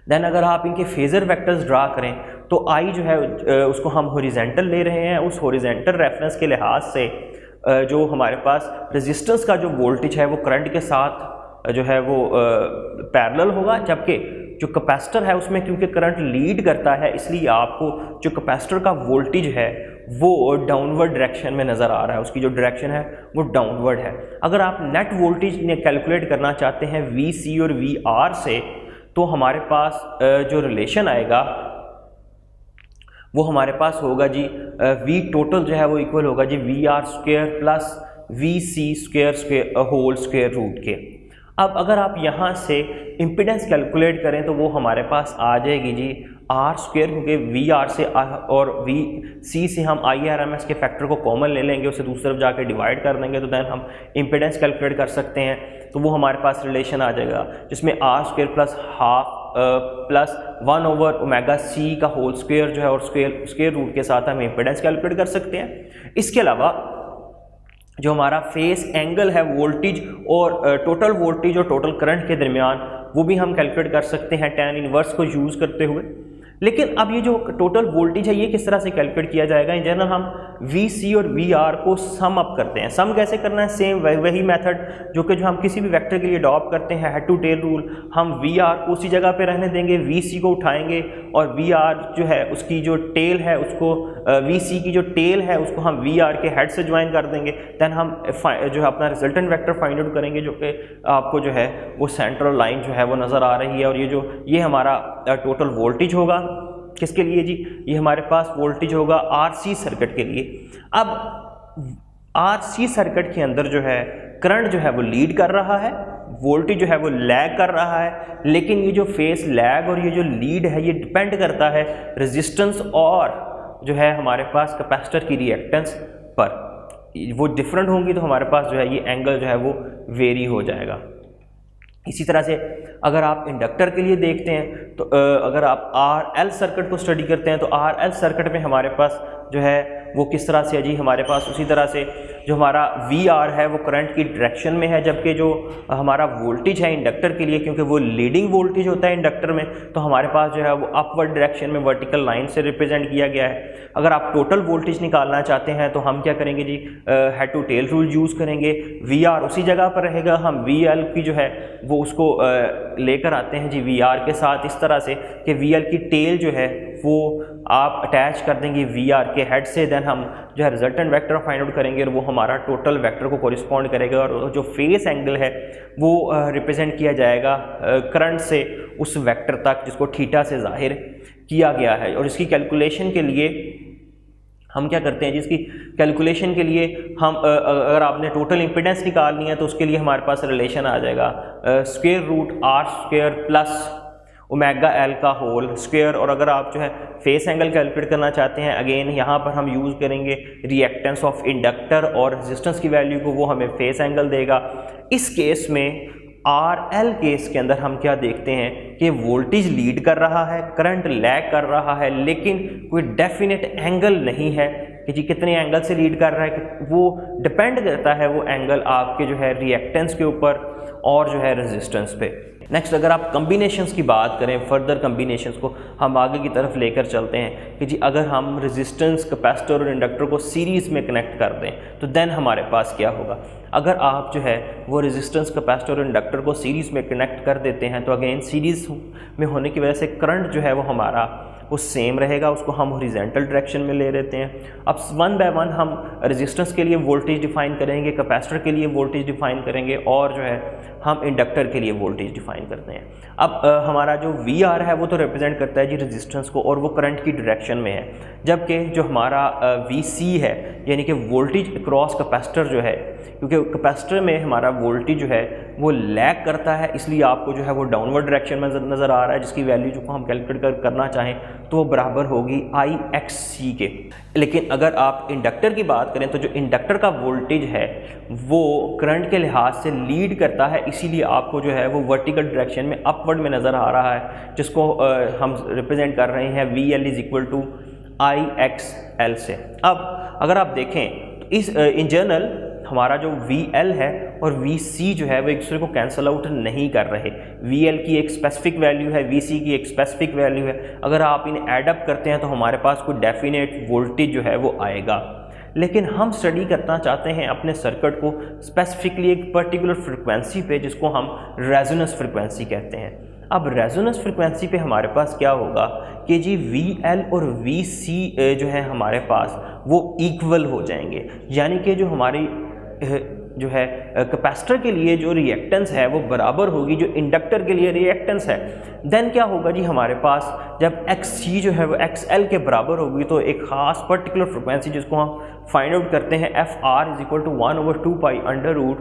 देन अगर आप इनके फेज़र वेक्टर्स ड्रा करें तो आई जो है उसको हम हॉरिजेंटल ले रहे हैं, उस हॉरिजेंटल रेफरेंस के लिहाज से जो हमारे पास रेजिस्टेंस का जो वोल्टेज है वो करंट के साथ जो है वो पैरेलल होगा, जबकि जो कैपेसिटर है उसमें क्योंकि करंट लीड करता है इसलिए आपको जो कैपेसिटर का वोल्टेज है वो डाउनवर्ड डायरेक्शन में नज़र आ रहा है, उसकी जो डायरेक्शन है वो डाउनवर्ड है। अगर आप नेट वोल्टेज कैलकुलेट करना चाहते हैं VC और VR से, तो हमारे पास जो रिलेशन आएगा वो हमारे पास होगा जी V टोटल जो है वो इक्वल होगा जी VR square plus VC square whole square root के। अब अगर आप यहाँ से इम्पीडेंस कैलकुलेट करें तो वो हमारे पास आ जाएगी जी R स्क्वायर, क्योंकि VR से और VC से हम IRMS के फैक्टर को कॉमन ले लेंगे, उसे दूसरी तरफ जाके डिवाइड कर देंगे, तो देन हम इम्पीडेंस कैलकुलेट कर सकते हैं। तो वो हमारे पास रिलेशन आ जाएगा जिसमें R square plus half plus 1/ωc का होल स्क्वायर जो है और स्क्वायर रूट के साथ हम इम्पीडेंस कैलकुलेट कर सकते हैं। इसके अलावा जो हमारा फेस एंगल है वोल्टेज और टोटल वोल्टेज और टोटल करंट के दरमियान, वो भी हम कैलकुलेट कर सकते हैं tan इनवर्स को यूज़ करते हुए। लेकिन अब ये जो टोटल वोल्टेज है ये किस तरह से कैलकुलेट किया जाएगा, इन जनरल हम VC और VR को सम अप करते हैं। सम कैसे करना है, सेम वही मेथड जो कि जो हम किसी भी वेक्टर के लिए अडॉप्ट करते हैं, हेड टू टेल रूल। हम VR को उसी जगह पे रहने देंगे, VC को उठाएंगे और VR जो है उसकी जो टेल है उसको VC की जो टेल है उसको हम VR के हेड से ज्वाइन कर देंगे। देन हम जो है अपना रिजल्टेंट वेक्टर फाइंड आउट करेंगे जो कि आपको जो है वो सेंट्रल लाइन जो है वो नज़र आ रही है, और ये हमारा टोटल वोल्टेज होगा। किसके लिए जी, ये हमारे पास वोल्टेज होगा RC सर्किट के लिए। अब RC सर्किट के अंदर जो है करंट जो है वो लीड कर रहा है, वोल्टेज जो है वो लैग कर रहा है, लेकिन ये जो फेस लैग और ये जो लीड है ये डिपेंड करता है रेजिस्टेंस और जो है हमारे पास कैपेसिटर की रिएक्टेंस पर। वो डिफरेंट होंगी तो हमारे पास जो है ये एंगल जो है वो वेरी हो जाएगा। इसी तरह से अगर आप इंडक्टर के लिए देखते हैं तो अगर आप RL सर्किट को स्टडी करते हैं तो RL सर्किट में हमारे पास जो है वो किस तरह से है जी, हमारे पास उसी तरह से जो हमारा VR है वो करंट की डायरेक्शन में है, जबकि जो हमारा वोल्टेज है इंडक्टर के लिए, क्योंकि वो लीडिंग वोल्टेज होता है इंडक्टर में, तो हमारे पास जो है वो अपवर्ड डायरेक्शन में वर्टिकल लाइन से रिप्रेजेंट किया गया है। अगर आप टोटल वोल्टेज निकालना चाहते हैं तो हम क्या करेंगे जी, head to tail rule use करेंगे। VR उसी जगह पर रहेगा, हम VL की जो है वो उसको लेकर आते हैं जी VR के साथ इस तरह से कि VL की टेल जो है वो आप अटैच कर देंगे VR के हेड से। देन हम जो है रिजल्टेंट वेक्टर फाइंड आउट करेंगे और वो हमारा टोटल वेक्टर को कॉरिस्पॉन्ड करेगा, और जो फेस एंगल है वो रिप्रेजेंट किया जाएगा करंट से उस वेक्टर तक जिसको थीटा से जाहिर किया गया है। और इसकी कैलकुलेशन के लिए हम क्या करते हैं, जिसकी कैलकुलेशन के लिए हम अगर आपने टोटल इम्पीडेंस निकालनी है तो उसके लिए हमारे पास रिलेशन आ जाएगा square root R square plus omega L का होल स्क्वायर। और अगर आप जो है फेस एंगल कैलकुलेट करना चाहते हैं, अगेन यहाँ पर हम यूज़ करेंगे रिएक्टेंस ऑफ इंडक्टर और रेजिस्टेंस की वैल्यू को, वो हमें फेस एंगल देगा। इस केस में आर एल केस के अंदर हम क्या देखते हैं कि वोल्टेज लीड कर रहा है, करंट लैग कर रहा है, लेकिन कोई डेफिनेट एंगल नहीं है कि जी कितने एंगल से लीड कर रहा है, कि वो डिपेंड करता है वो एंगल आपके जो है रिएक्टेंस के ऊपर और जो है रेजिस्टेंस पे। नेक्स्ट अगर आप कम्बिनेशंस की बात करें, फर्दर कम्बिनेशंस को हम आगे की तरफ लेकर चलते हैं कि जी अगर हम रेजिस्टेंस, कैपेसिटर और इंडक्टर को सीरीज़ में कनेक्ट कर दें तो देन हमारे पास क्या होगा। अगर आप जो है वो रेजिस्टेंस, कैपेसिटर और इंडक्टर को सीरीज़ में कनेक्ट कर देते हैं तो अगेन सीरीज़ में होने की वजह से करंट जो है वो हमारा वो सेम रहेगा, उसको हम हॉरिजॉन्टल डायरेक्शन में ले लेते हैं। अब वन बाय वन हम रेजिस्टेंस के लिए वोल्टेज डिफाइन करेंगे, कैपेसिटर के लिए वोल्टेज डिफाइन करेंगे और जो है हम इंडक्टर के लिए वोल्टेज डिफाइन करते हैं। अब हमारा जो वी आर है वो तो रिप्रेजेंट करता है जी रेजिस्टेंस को और वो करंट की डायरेक्शन में है, जबकि जो हमारा वी सी है यानी कि वोल्टेज अक्रॉस कैपेसिटर जो है, क्योंकि कैपेसिटर में हमारा वोल्टेज जो है वो लैग करता है, इसलिए आपको जो है वो डाउनवर्ड डायरेक्शन में नज़र आ रहा है, जिसकी वैल्यू जो को हम कैलकुलेट करना चाहें तो वो बराबर होगी आई एक्स सी के। लेकिन अगर आप इंडक्टर की बात करें तो जो इंडक्टर का वोल्टेज है वो करंट के लिहाज से लीड करता है, इसीलिए आपको जो है वो वर्टिकल डायरेक्शन में अपवर्ड में नज़र आ रहा है, जिसको हम रिप्रेजेंट कर रहे हैं V L is equal to I X L से। अब अगर आप देखें तो इस इन जनरल हमारा जो VL है और VC जो है वो एक दूसरे को कैंसिल आउट नहीं कर रहे। VL की एक स्पेसिफिक वैल्यू है, VC की एक स्पेसिफिक वैल्यू है, अगर आप इन्हें एडअप करते हैं तो हमारे पास कोई डेफिनेट वोल्टेज जो है वो आएगा। लेकिन हम स्टडी करना चाहते हैं अपने सर्किट को स्पेसिफिकली एक पर्टिकुलर फ्रिक्वेंसी पे, जिसको हम रेजोनेंस फ्रिक्वेंसी कहते हैं। अब रेजोनेंस फ्रिक्वेंसी पे हमारे पास क्या होगा कि जी VL और VC जो है हमारे पास वो इक्वल हो जाएंगे, यानी कि जो हमारी जो है कैपेसिटर के लिए जो रिएक्टेंस है वो बराबर होगी जो इंडक्टर के लिए रिएक्टेंस है। देन क्या होगा जी, हमारे पास जब XC जो है वो XL के बराबर होगी तो एक ख़ास पर्टिकुलर फ्रिक्वेंसी जिसको हम फाइंड आउट करते हैं FR is equal to 1/2 pi under root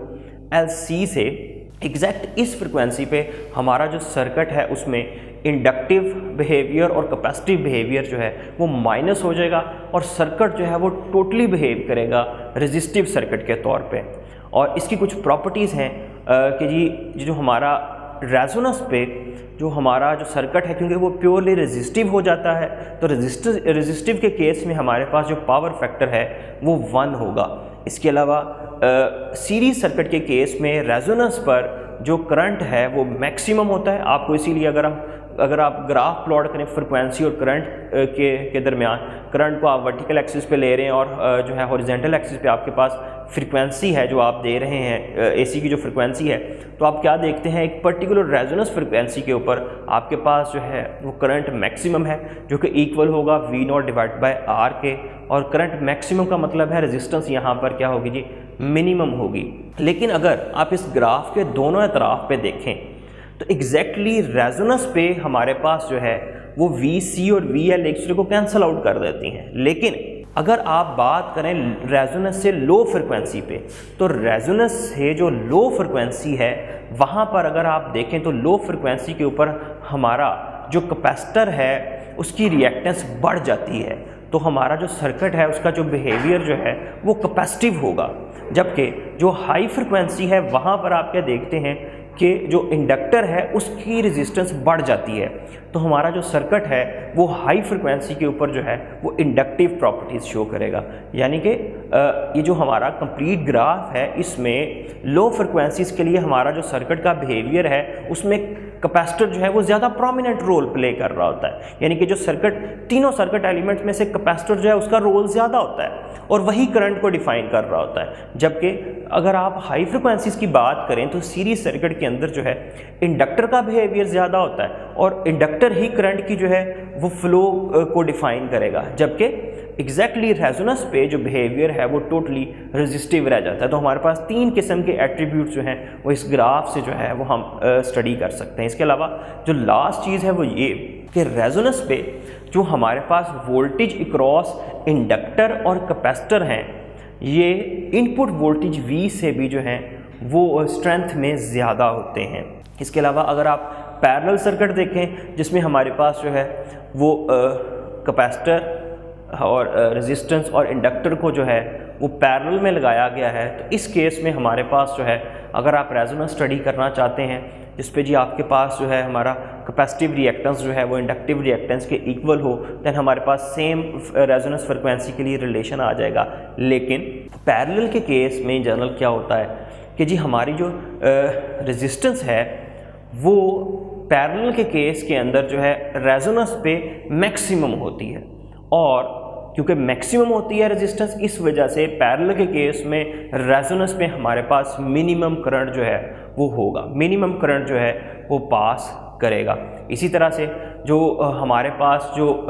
LC से, एग्जैक्ट इस फ्रिक्वेंसी पे हमारा जो सर्किट है उसमें इंडक्टिव बिहेवियर और कैपेसिटिव बिहेवियर जो है वो माइनस हो जाएगा और सर्किट जो है वो टोटली बिहेव करेगा रेजिस्टिव सर्किट के तौर पे। और इसकी कुछ प्रॉपर्टीज़ हैं कि जी जो हमारा रेजोनेंस पे जो हमारा जो सर्किट है, क्योंकि वो प्योरली रेजिस्टिव हो जाता है, तो रेजिस्टिव के केस में हमारे पास जो पावर फैक्टर है वो 1 होगा। इसके अलावा सीरीज सर्किट के केस में रेजोनेंस पर जो करंट है वो मैक्सिमम होता है। आपको इसीलिए अगर आप ग्राफ प्लॉट करें फ्रिक्वेंसी और करंट के दरमियान, करंट को आप वर्टिकल एक्सिस पे ले रहे हैं और जो है हॉरिजॉन्टल एक्सिस पे आपके पास फ्रिक्वेंसी है जो आप दे रहे हैं एसी की जो फ्रिक्वेंसी है, तो आप क्या देखते हैं एक पर्टिकुलर रेजोनेंस फ्रिक्वेंसी के ऊपर आपके पास जो है वो करंट मैक्सिमम है जो कि इक्वल होगा V0 डिवाइड बाय R के। और करंट मैक्सिमम का मतलब है रेजिस्टेंस यहाँ पर क्या होगी जी, मिनिमम होगी। लेकिन अगर आप इस ग्राफ के दोनों तरफ पे देखें तो एग्जैक्टली रेजोनेंस पे हमारे पास जो है वो VC और VL एक दूसरे को कैंसिल आउट कर देती हैं। लेकिन अगर आप बात करें रेजोनेंस से लो फ्रिक्वेंसी पे, तो रेजोनेंस से जो लो फ्रिक्वेंसी है वहाँ पर अगर आप देखें तो लो फ्रिक्वेंसी के ऊपर हमारा जो कैपेसिटर है उसकी रिएक्टेंस बढ़ जाती है, तो हमारा जो सर्किट है उसका जो बिहेवियर जो है वो कैपेसिटिव होगा। जबकि जो हाई फ्रिक्वेंसी है वहाँ पर आप क्या देखते हैं कि जो इंडक्टर है उसकी रेजिस्टेंस बढ़ जाती है, तो हमारा जो सर्किट है वो हाई फ्रिक्वेंसी के ऊपर जो है वो इंडक्टिव प्रॉपर्टीज़ शो करेगा। यानी कि ये जो हमारा कंप्लीट ग्राफ है इसमें लो फ्रिक्वेंसीज़ के लिए हमारा जो सर्किट का बिहेवियर है उसमें कैपेसिटर जो है वो ज़्यादा प्रोमिनेंट रोल प्ले कर रहा होता है। यानी कि जो सर्किट, तीनों सर्किट एलिमेंट्स में से कैपेसिटर जो है उसका रोल ज़्यादा होता है और वही करंट को डिफाइन कर रहा होता है। जबकि अगर आप हाई फ्रिक्वेंसीज़ की बात करें तो सीरीज सर्किट के अंदर जो है इंडक्टर का बिहेवियर ज़्यादा होता है और इंडक्टर ही करंट की जो है वो फ्लो को डिफाइन करेगा, जबकि एग्जैक्टली रेजोनेंस पे जो बिहेवियर है वो टोटली रेजिस्टिव रह जाता है। तो हमारे पास 3 किस्म के एट्रीब्यूट्स जो हैं वो इस ग्राफ से जो है वो हम स्टडी कर सकते हैं। इसके अलावा जो लास्ट चीज़ है वो ये कि रेजोनेंस पे जो हमारे पास वोल्टेज अक्रॉस इंडक्टर और कैपेसिटर हैं, ये इनपुट वोल्टेज V से भी जो हैं वो स्ट्रेंथ में ज़्यादा होते हैं। इसके अलावा अगर आप पैरेलल सर्किट देखें जिसमें हमारे पास जो है वो कैपेसिटर और रेजिस्टेंस और इंडक्टर को जो है वो पैरेलल में लगाया गया है, तो इस केस में हमारे पास जो है अगर आप रेजोनेंस स्टडी करना चाहते हैं जिस पे जी आपके पास जो है हमारा कैपेसिटिव रिएक्टेंस जो है वो इंडक्टिव रिएक्टेंस के इक्वल हो, देन हमारे पास सेम रेजोनेंस फ्रिक्वेंसी के लिए रिलेशन आ जाएगा। लेकिन पैरेलल के केस में जनरल क्या होता है कि जी हमारी जो रेजिस्टेंस है वो पैरेलल के केस के अंदर जो है रेजोनेंस पे मैक्सिमम होती है, और क्योंकि मैक्सिमम होती है रेजिस्टेंस, इस वजह से पैरेलल के केस में रेजोनेंस में हमारे पास मिनिमम करंट जो है वो होगा, मिनिमम करंट जो है वो पास करेगा। इसी तरह से जो हमारे पास जो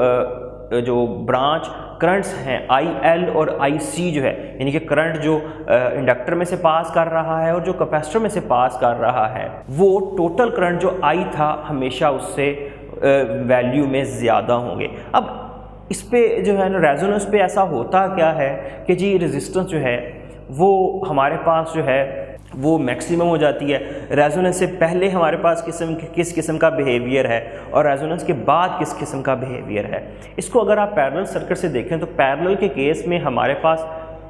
ब्रांच करंट्स हैं IL और IC जो है, यानी कि करंट जो इंडक्टर में से पास कर रहा है और जो कैपेसिटर में से पास कर रहा है, वो टोटल करंट जो I था हमेशा उससे वैल्यू में ज़्यादा होंगे। अब इस पे जो है ना रेजोनेंस पे ऐसा होता क्या है कि जी रेजिस्टेंस जो है वो हमारे पास जो है वो मैक्सिमम हो जाती है। रेजोनेंस से पहले हमारे पास किस किस्म का बिहेवियर है और रेजोनेंस के बाद किस किस्म का बिहेवियर है। इसको अगर आप पैरेलल सर्किट से देखें तो पैरेलल के केस में हमारे पास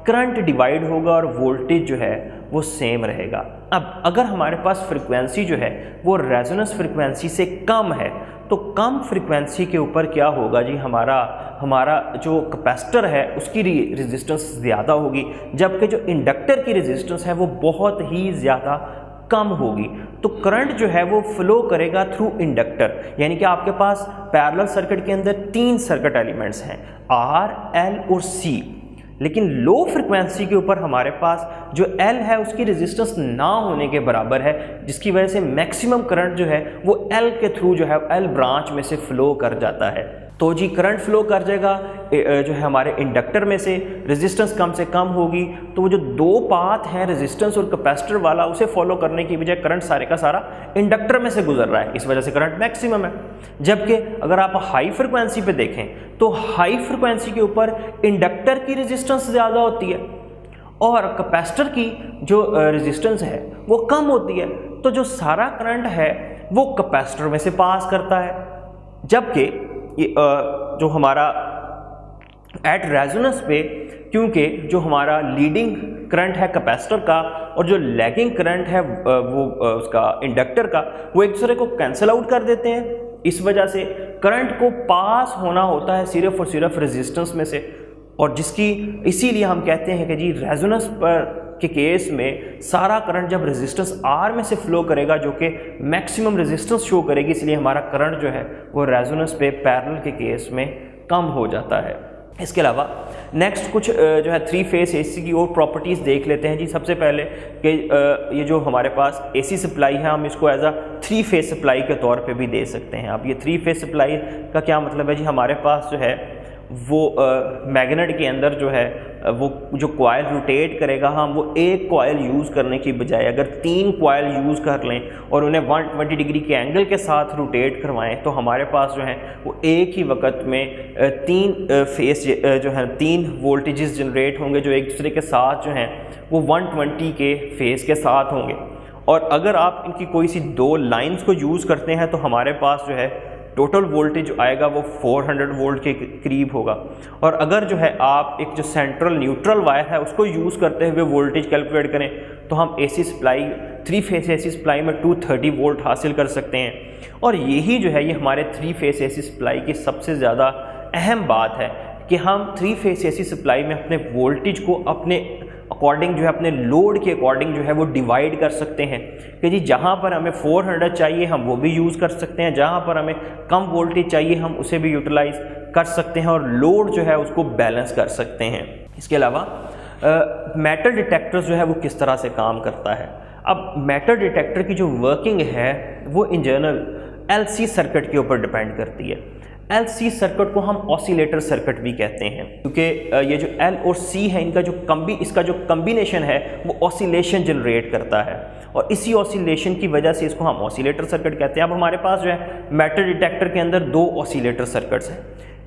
करंट डिवाइड होगा और वोल्टेज जो है वो सेम रहेगा। अब अगर हमारे पास फ्रिक्वेंसी जो है वो रेजोनेंस फ्रिक्वेंसी से कम है तो कम फ्रिक्वेंसी के ऊपर क्या होगा जी, हमारा जो कैपेसिटर है उसकी रेजिस्टेंस ज़्यादा होगी, जबकि जो इंडक्टर की रेजिस्टेंस है वो बहुत ही ज़्यादा कम होगी। तो करंट जो है वो फ्लो करेगा थ्रू इंडक्टर, यानी कि आपके पास पैरेलल सर्किट के अंदर 3 सर्किट एलिमेंट्स हैं R, L और C, लेकिन लो फ्रिक्वेंसी के ऊपर हमारे पास जो L है उसकी रेजिस्टेंस ना होने के बराबर है, जिसकी वजह से मैक्सिमम करंट जो है वो L के थ्रू जो है L ब्रांच में से फ्लो कर जाता है। तो जी करंट फ्लो कर जाएगा जो है हमारे इंडक्टर में से, रेजिस्टेंस कम से कम होगी, तो वो जो 2 पाथ है रेजिस्टेंस और कैपेसिटर वाला उसे फॉलो करने की बजाय करंट सारे का सारा इंडक्टर में से गुजर रहा है, इस वजह से करंट मैक्सिमम है। जबकि अगर आप हाई फ्रिक्वेंसी पे देखें तो हाई फ्रिक्वेंसी के ऊपर इंडक्टर की रेजिस्टेंस ज़्यादा होती है और कैपेसिटर की जो रेजिस्टेंस है वो कम होती है, तो जो सारा करंट है वो कैपेसिटर में से पास करता है। जबकि जो हमारा एट रेजोनेंस पे, क्योंकि जो हमारा लीडिंग करंट है कैपेसिटर का और जो लैगिंग करंट है वो उसका इंडक्टर का, वो एक दूसरे को कैंसिल आउट कर देते हैं। इस वजह से करंट को पास होना होता है सिर्फ और सिर्फ रेजिस्टेंस में से, और इसीलिए हम कहते हैं कि जी रेजोनेंस पर के केस में सारा करंट जब रेजिस्टेंस R में से फ्लो करेगा जो कि मैक्सिमम रेजिस्टेंस शो करेगी, इसलिए हमारा करंट जो है वो रेजोनेंस पे पैरेलल के केस में कम हो जाता है। इसके अलावा नेक्स्ट कुछ जो है 3 फेस AC की और प्रॉपर्टीज़ देख लेते हैं जी। सबसे पहले कि ये जो हमारे पास AC सप्लाई है हम इसको एज अ 3 फेस सप्लाई के तौर पे भी दे सकते हैं। अब ये 3 फेस सप्लाई का क्या मतलब है जी, हमारे पास जो है वो मैग्नेट के अंदर जो है वो जो कॉइल रोटेट करेगा, हम वो एक कॉइल यूज़ करने की बजाय अगर 3 कॉइल यूज़ कर लें और उन्हें 120 डिग्री के एंगल के साथ रोटेट करवाएं तो हमारे पास जो है वो एक ही वक्त में 3 फेस जो है 3 वोल्टेजेस जनरेट होंगे जो एक दूसरे के साथ जो हैं वो 120 के फेस के साथ होंगे। और अगर आप इनकी कोई सी 2 लाइन्स को यूज़ करते हैं तो हमारे पास जो है टोटल वोल्टेज आएगा वो 400 वोल्ट के करीब होगा। और अगर जो है आप एक जो सेंट्रल न्यूट्रल वायर है उसको यूज़ करते हुए वोल्टेज कैलकुलेट करें तो हम AC supply 3 face AC supply में 230 वोल्ट हासिल कर सकते हैं। और यही जो है ये हमारे 3 फेस AC सप्लाई की सबसे ज़्यादा अहम बात है कि हम 3 फेस AC सप्लाई में अपने वोल्टेज को अपने अकॉर्डिंग जो है अपने लोड के अकॉर्डिंग जो है वो डिवाइड कर सकते हैं कि जी जहाँ पर हमें 400 चाहिए हम वो भी यूज़ कर सकते हैं, जहाँ पर हमें कम वोल्टेज चाहिए हम उसे भी यूटिलाइज कर सकते हैं और लोड जो है उसको बैलेंस कर सकते हैं। इसके अलावा मेटल डिटेक्टर जो है वो किस तरह से काम करता है। अब मेटल डिटेक्टर की जो वर्किंग है वो इन जनरल LC सर्किट के ऊपर डिपेंड करती है। LC सर्किट को हम ऑसिलेटर सर्किट भी कहते हैं क्योंकि ये जो L और C है इसका जो कम्बिनेशन है वो ऑसिलेशन जनरेट करता है और इसी ऑसिलेशन की वजह से इसको हम ऑसिलेटर सर्किट कहते हैं। अब हमारे पास जो है मेटल डिटेक्टर के अंदर 2 ऑसिलेटर सर्किट्स हैं।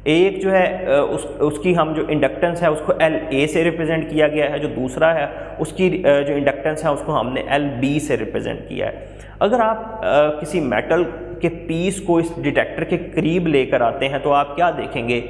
एक जो है उसकी हम जो इंडक्टेंस है उसको LA से रिप्रेजेंट किया गया है, जो दूसरा है उसकी जो इंडक्टेंस है उसको हमने LB से रिप्रेजेंट किया है। अगर आप किसी मेटल के पीस को इस डिटेक्टर के करीब लेकर आते हैं तो आप क्या देखेंगे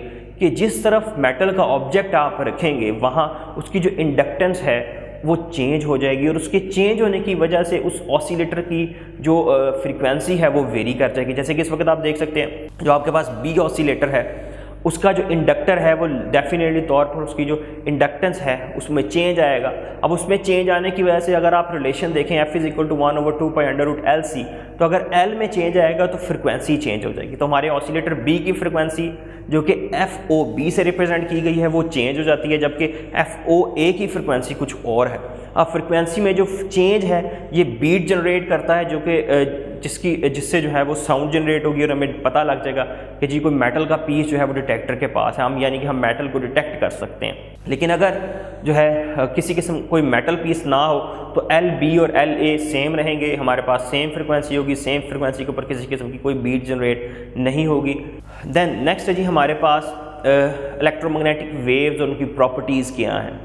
कि जिस तरफ मेटल का ऑब्जेक्ट आप रखेंगे वहाँ उसकी जो इंडक्टेंस है वो चेंज हो जाएगी, और उसके चेंज होने की वजह से उस ऑसिलेटर की जो फ्रीक्वेंसी है वो वेरी कर जाएगी। जैसे कि इस वक्त आप देख सकते हैं जो आपके पास B ऑसिलेटर है उसका जो इंडक्टर है वो डेफिनेटली तौर पर उसकी जो इंडक्टेंस है उसमें चेंज आएगा। अब उसमें चेंज आने की वजह से अगर आप रिलेशन देखें F = 1/2π√LC, तो अगर L में चेंज आएगा तो फ्रिक्वेंसी चेंज हो जाएगी। तो हमारे ऑसिलेटर B की फ्रिक्वेंसी जो कि FOB से रिप्रेजेंट की गई है वो चेंज हो जाती है, जबकि FOA की फ्रिक्वेंसी कुछ और है। अब फ्रिक्वेंसी में जो चेंज है ये बीट जनरेट करता है, जो कि जिससे जो है वो साउंड जनरेट होगी और हमें पता लग जाएगा कि जी कोई मेटल का पीस जो है वो डिटेक्टर के पास है, हम यानी कि हम मेटल को डिटेक्ट कर सकते हैं। लेकिन अगर जो है किसी किस्म कोई मेटल पीस ना हो तो LB और LA सेम रहेंगे, हमारे पास सेम फ्रिक्वेंसी होगी, सेम फ्रिक्वेंसी के ऊपर किसी किस्म की कोई बीट जनरेट नहीं होगी। देन नेक्स्ट है जी हमारे पास इलेक्ट्रोमैग्नेटिक वेव्स और उनकी प्रॉपर्टीज़ क्या हैं।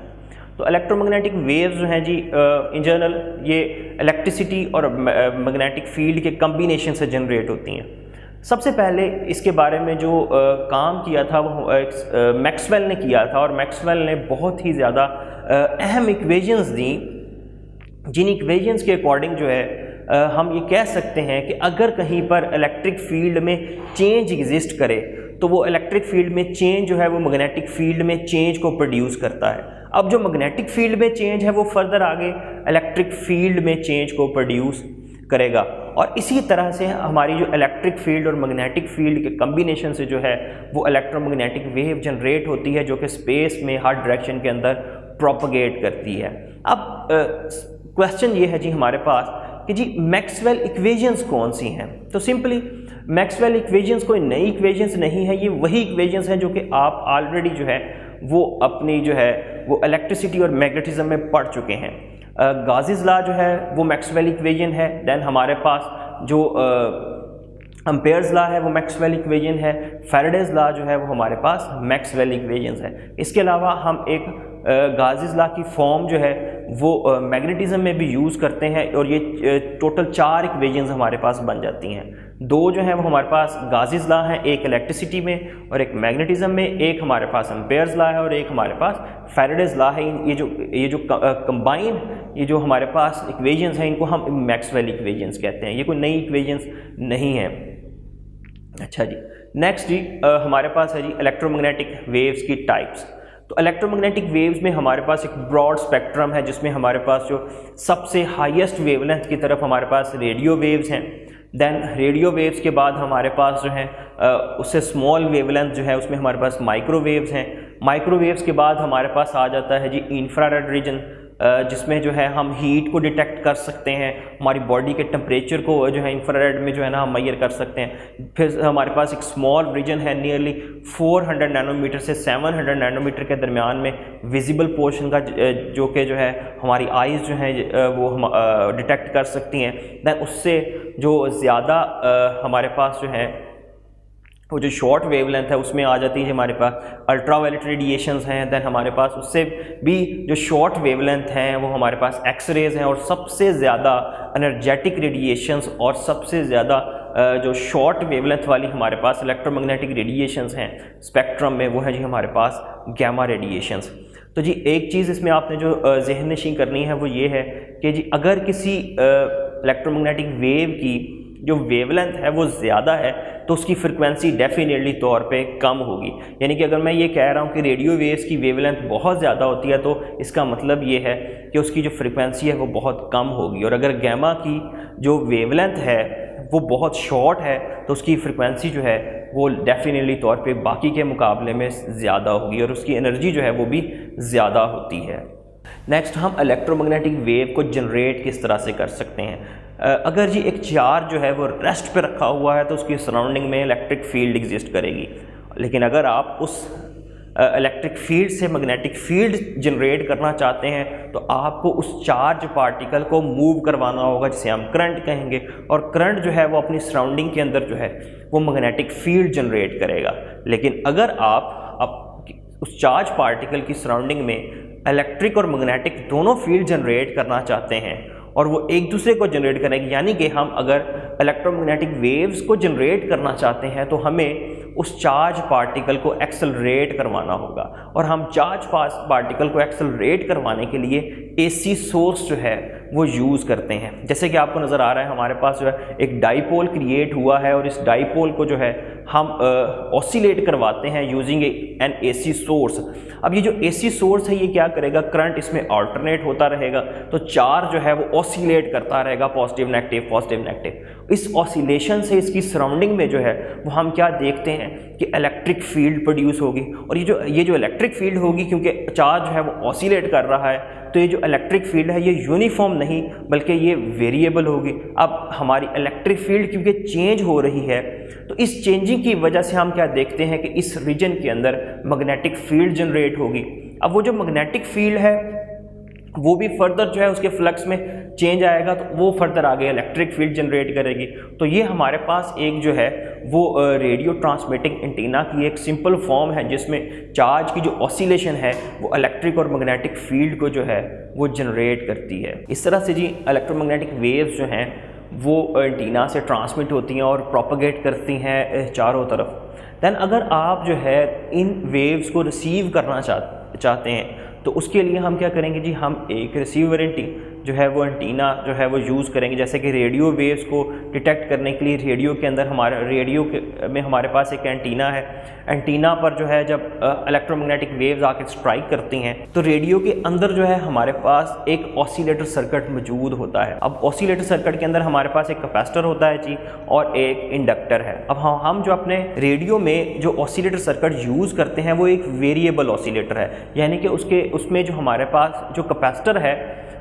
तो इलेक्ट्रोमैग्नेटिक वेव्स जो हैं जी इन जनरल ये इलेक्ट्रिसिटी और मैग्नेटिक फील्ड के कम्बिनेशन से जनरेट होती हैं। सबसे पहले इसके बारे में जो काम किया था वो मैक्सवेल ने किया था, और मैक्सवेल ने बहुत ही ज़्यादा अहम इक्वेशंस दी, जिन इक्वेशंस के अकॉर्डिंग जो है हम ये कह सकते हैं कि अगर कहीं पर इलेक्ट्रिक फील्ड में चेंज एग्जिस्ट करे तो वो इलेक्ट्रिक फील्ड में चेंज जो है वो मैग्नेटिक फील्ड में चेंज को प्रोड्यूस करता है। अब जो मैग्नेटिक फील्ड में चेंज है वो फर्दर आगे इलेक्ट्रिक फील्ड में चेंज को प्रोड्यूस करेगा, और इसी तरह से हमारी जो इलेक्ट्रिक फील्ड और मैग्नेटिक फील्ड के कम्बिनेशन से जो है वो इलेक्ट्रोमैग्नेटिक वेव जनरेट होती है, जो कि स्पेस में हर डायरेक्शन के अंदर प्रोपगेट करती है। अब क्वेश्चन ये है जी हमारे पास कि जी मैक्सवेल इक्वेशंस कौन सी हैं। तो सिंपली मैक्सवेल इक्वेशंस कोई नई इक्वेशंस नहीं है, ये वही इक्वेशंस हैं जो कि आप ऑलरेडी जो है वो अपनी जो है वो इलेक्ट्रिसिटी और मैग्नेटिज्म में पढ़ चुके हैं। गाज़ीज़ लॉ जो है वो मैक्सवेल इक्वेशन है। देन हमारे पास जो एम्पेयर्स लॉ है वो मैक्सवेल इक्वेशन है। फैराडेज लॉ जो है वो हमारे पास मैक्सवेल इक्वेशंस है। इसके अलावा हम एक गाज़ीज़ लॉ की फॉर्म जो है वो मैग्नेटिज्म में भी यूज़ करते हैं, और ये टोटल 4 इक्वेशंस हमारे पास बन जाती हैं। 2 जो है वो हमारे पास गाज़ीज़ लॉ है, एक इलेक्ट्रिसिटी में और एक मैग्नेटिज्म में, एक हमारे पास एम्पेयर्स लॉ है और एक हमारे पास फैराडेज लॉ है। ये जो कंबाइन ये जो हमारे पास इक्वेशंस हैं इनको हम मैक्सवेल इक्वेशंस कहते हैं। ये कोई नई इक्वेशंस नहीं है। अच्छा जी, नेक्स्ट जी हमारे पास है जी इलेक्ट्रोमैग्नेटिक वेव्स की टाइप्स। तो इलेक्ट्रोमैग्नेटिक वेव्स में हमारे पास एक ब्रॉड स्पेक्ट्रम है, जिसमें हमारे पास जो सबसे हाईएस्ट वेवलेंथ की तरफ हमारे पास रेडियो वेव्स हैं। देन रेडियो वेव्स के बाद हमारे पास जो है उससे स्मॉल वेवलेंथ जो है उसमें हमारे पास माइक्रोवेव्स हैं। माइक्रोवेव्स के बाद हमारे पास आ जाता है जी इंफ्रारेड रीजन, जिसमें जो है हम हीट को डिटेक्ट कर सकते हैं, हमारी बॉडी के टेम्परेचर को जो है इंफ्रारेड में जो है ना हम मेजर कर सकते हैं। फिर हमारे पास एक स्मॉल रीजन है नियरली 400 नैनोमीटर से 700 नैनोमीटर के दरमियान में विजिबल पोर्शन का, जो कि जो है हमारी आइज़ जो है वो हम डिटेक्ट कर सकती हैं। दैन उससे जो ज़्यादा हमारे पास जो है वो जो शॉर्ट वेवलेंथ है उसमें आ जाती है हमारे पास अल्ट्रावायलेट रेडिएशंस हैं। दैन हमारे पास उससे भी जो शॉर्ट वेवलेंथ हैं वो हमारे पास एक्सरेज हैं, और सबसे ज़्यादा एनर्जेटिक रेडिएशंस और सबसे ज़्यादा जो शॉर्ट वेवलेंथ वाली हमारे पास इलेक्ट्रोमैग्नेटिक रेडिएशंस हैं स्पेक्ट्रम में वो है जी हमारे पास गैमा रेडिएशंस। तो जी एक चीज़ इसमें आपने जो ज़हन नशीं करनी है वो ये है कि जी अगर किसी इलेक्ट्रोमैग्नेटिक वेव की जो वेवलेंथ है वो ज़्यादा है तो उसकी फ्रिक्वेंसी डेफिनेटली तौर पे कम होगी। यानी कि अगर मैं ये कह रहा हूँ कि रेडियो वेव्स की वेवलेंथ बहुत ज़्यादा होती है तो इसका मतलब ये है कि उसकी जो फ्रिक्वेंसी है वो बहुत कम होगी, और अगर गैमा की जो वेवलेंथ है वो बहुत शॉर्ट है तो उसकी फ्रिक्वेंसी जो है वो डेफिनेटली तौर पे बाकी के मुकाबले में ज़्यादा होगी, और उसकी एनर्जी जो है वो भी ज़्यादा होती है। नेक्स्ट हम इलेक्ट्रोमैग्नेटिक वेव को जनरेट किस तरह से कर सकते हैं। अगर जी एक चार्ज जो है वो रेस्ट पे रखा हुआ है तो उसकी सराउंडिंग में इलेक्ट्रिक फील्ड एग्जिस्ट करेगी, लेकिन अगर आप उस इलेक्ट्रिक फील्ड से मैग्नेटिक फील्ड जनरेट करना चाहते हैं तो आपको उस चार्ज पार्टिकल को मूव करवाना होगा, जिसे हम करंट कहेंगे। और करंट जो है वो अपनी सराउंडिंग के अंदर जो है वो मैग्नेटिक फील्ड जनरेट करेगा। लेकिन अगर आप उस चार्ज पार्टिकल की सराउंडिंग में इलेक्ट्रिक और मैग्नेटिक दोनों फील्ड जनरेट करना चाहते हैं और वो एक दूसरे को जनरेट करेंगे, यानी कि हम अगर इलेक्ट्रोमैग्नेटिक वेव्स को जनरेट करना चाहते हैं तो हमें उस चार्ज पार्टिकल को एक्सेलरेट करवाना होगा। और हम चार्ज पार्टिकल को एक्सेलरेट करवाने के लिए एसी सोर्स जो है वो यूज़ करते हैं। जैसे कि आपको नज़र आ रहा है हमारे पास जो है एक डाइपोल क्रिएट हुआ है और इस डाइपोल को जो है हम ऑसिलेट करवाते हैं यूजिंग एन एसी सोर्स। अब ये जो एसी सोर्स है ये क्या करेगा, करंट इसमें अल्टरनेट होता रहेगा, तो चार्ज जो है वो ऑसिलेट करता रहेगा, पॉजिटिव नेगेटिव। इस ऑसिलेशन से इसकी सराउंडिंग में जो है वो हम क्या देखते हैं कि इलेक्ट्रिक फील्ड प्रोड्यूस होगी। और ये जो इलेक्ट्रिक फील्ड होगी, क्योंकि चार्ज जो है वो ऑसिलेट कर रहा है, तो ये जो इलेक्ट्रिक फील्ड है ये यूनिफॉर्म नहीं बल्कि ये वेरिएबल होगी। अब हमारी इलेक्ट्रिक फील्ड क्योंकि चेंज हो रही है, तो इस चेंजिंग की वजह से हम क्या देखते हैं कि इस रीजन के अंदर मैग्नेटिक फील्ड जनरेट होगी। अब वो जो मैग्नेटिक फील्ड है वो भी फर्दर जो है उसके फ्लक्स में चेंज आएगा, तो वो फर्दर आगे इलेक्ट्रिक फील्ड जनरेट करेगी। तो ये हमारे पास एक जो है वो रेडियो ट्रांसमिटिंग एंटीना की एक सिंपल फॉर्म है जिसमें चार्ज की जो ऑसिलेशन है वो इलेक्ट्रिक और मैग्नेटिक फील्ड को जो है वो जनरेट करती है। इस तरह से जी इलेक्ट्रोमैग्नेटिक वेव्स जो हैं वो एंटीना से ट्रांसमिट होती हैं और प्रोपेगेट करती हैं चारों तरफ। दैन अगर आप जो है इन वेव्स को रिसीव करना चाहते हैं तो उसके लिए हम क्या करेंगे जी, हम एक रिसीवर जो है वो एंटीना जो है वो यूज़ करेंगे। जैसे कि रेडियो वेव्स को डिटेक्ट करने के लिए रेडियो के अंदर में हमारे पास एक एंटीना है। एंटीना पर जो है जब इलेक्ट्रोमैग्नेटिक वेव्स आके स्ट्राइक करती हैं तो रेडियो के अंदर जो है हमारे पास एक ऑसिलेटर सर्किट मौजूद होता है। अब ऑसिलेटर सर्किट के अंदर हमारे पास एक कैपेसिटर होता है जी और एक इंडक्टर है। अब हम जो अपने रेडियो में जो ऑसिलेटर सर्किट यूज़ करते हैं वो एक वेरिएबल ऑसिलेटर है, यानी कि उसमें जो हमारे पास जो कैपेसिटर है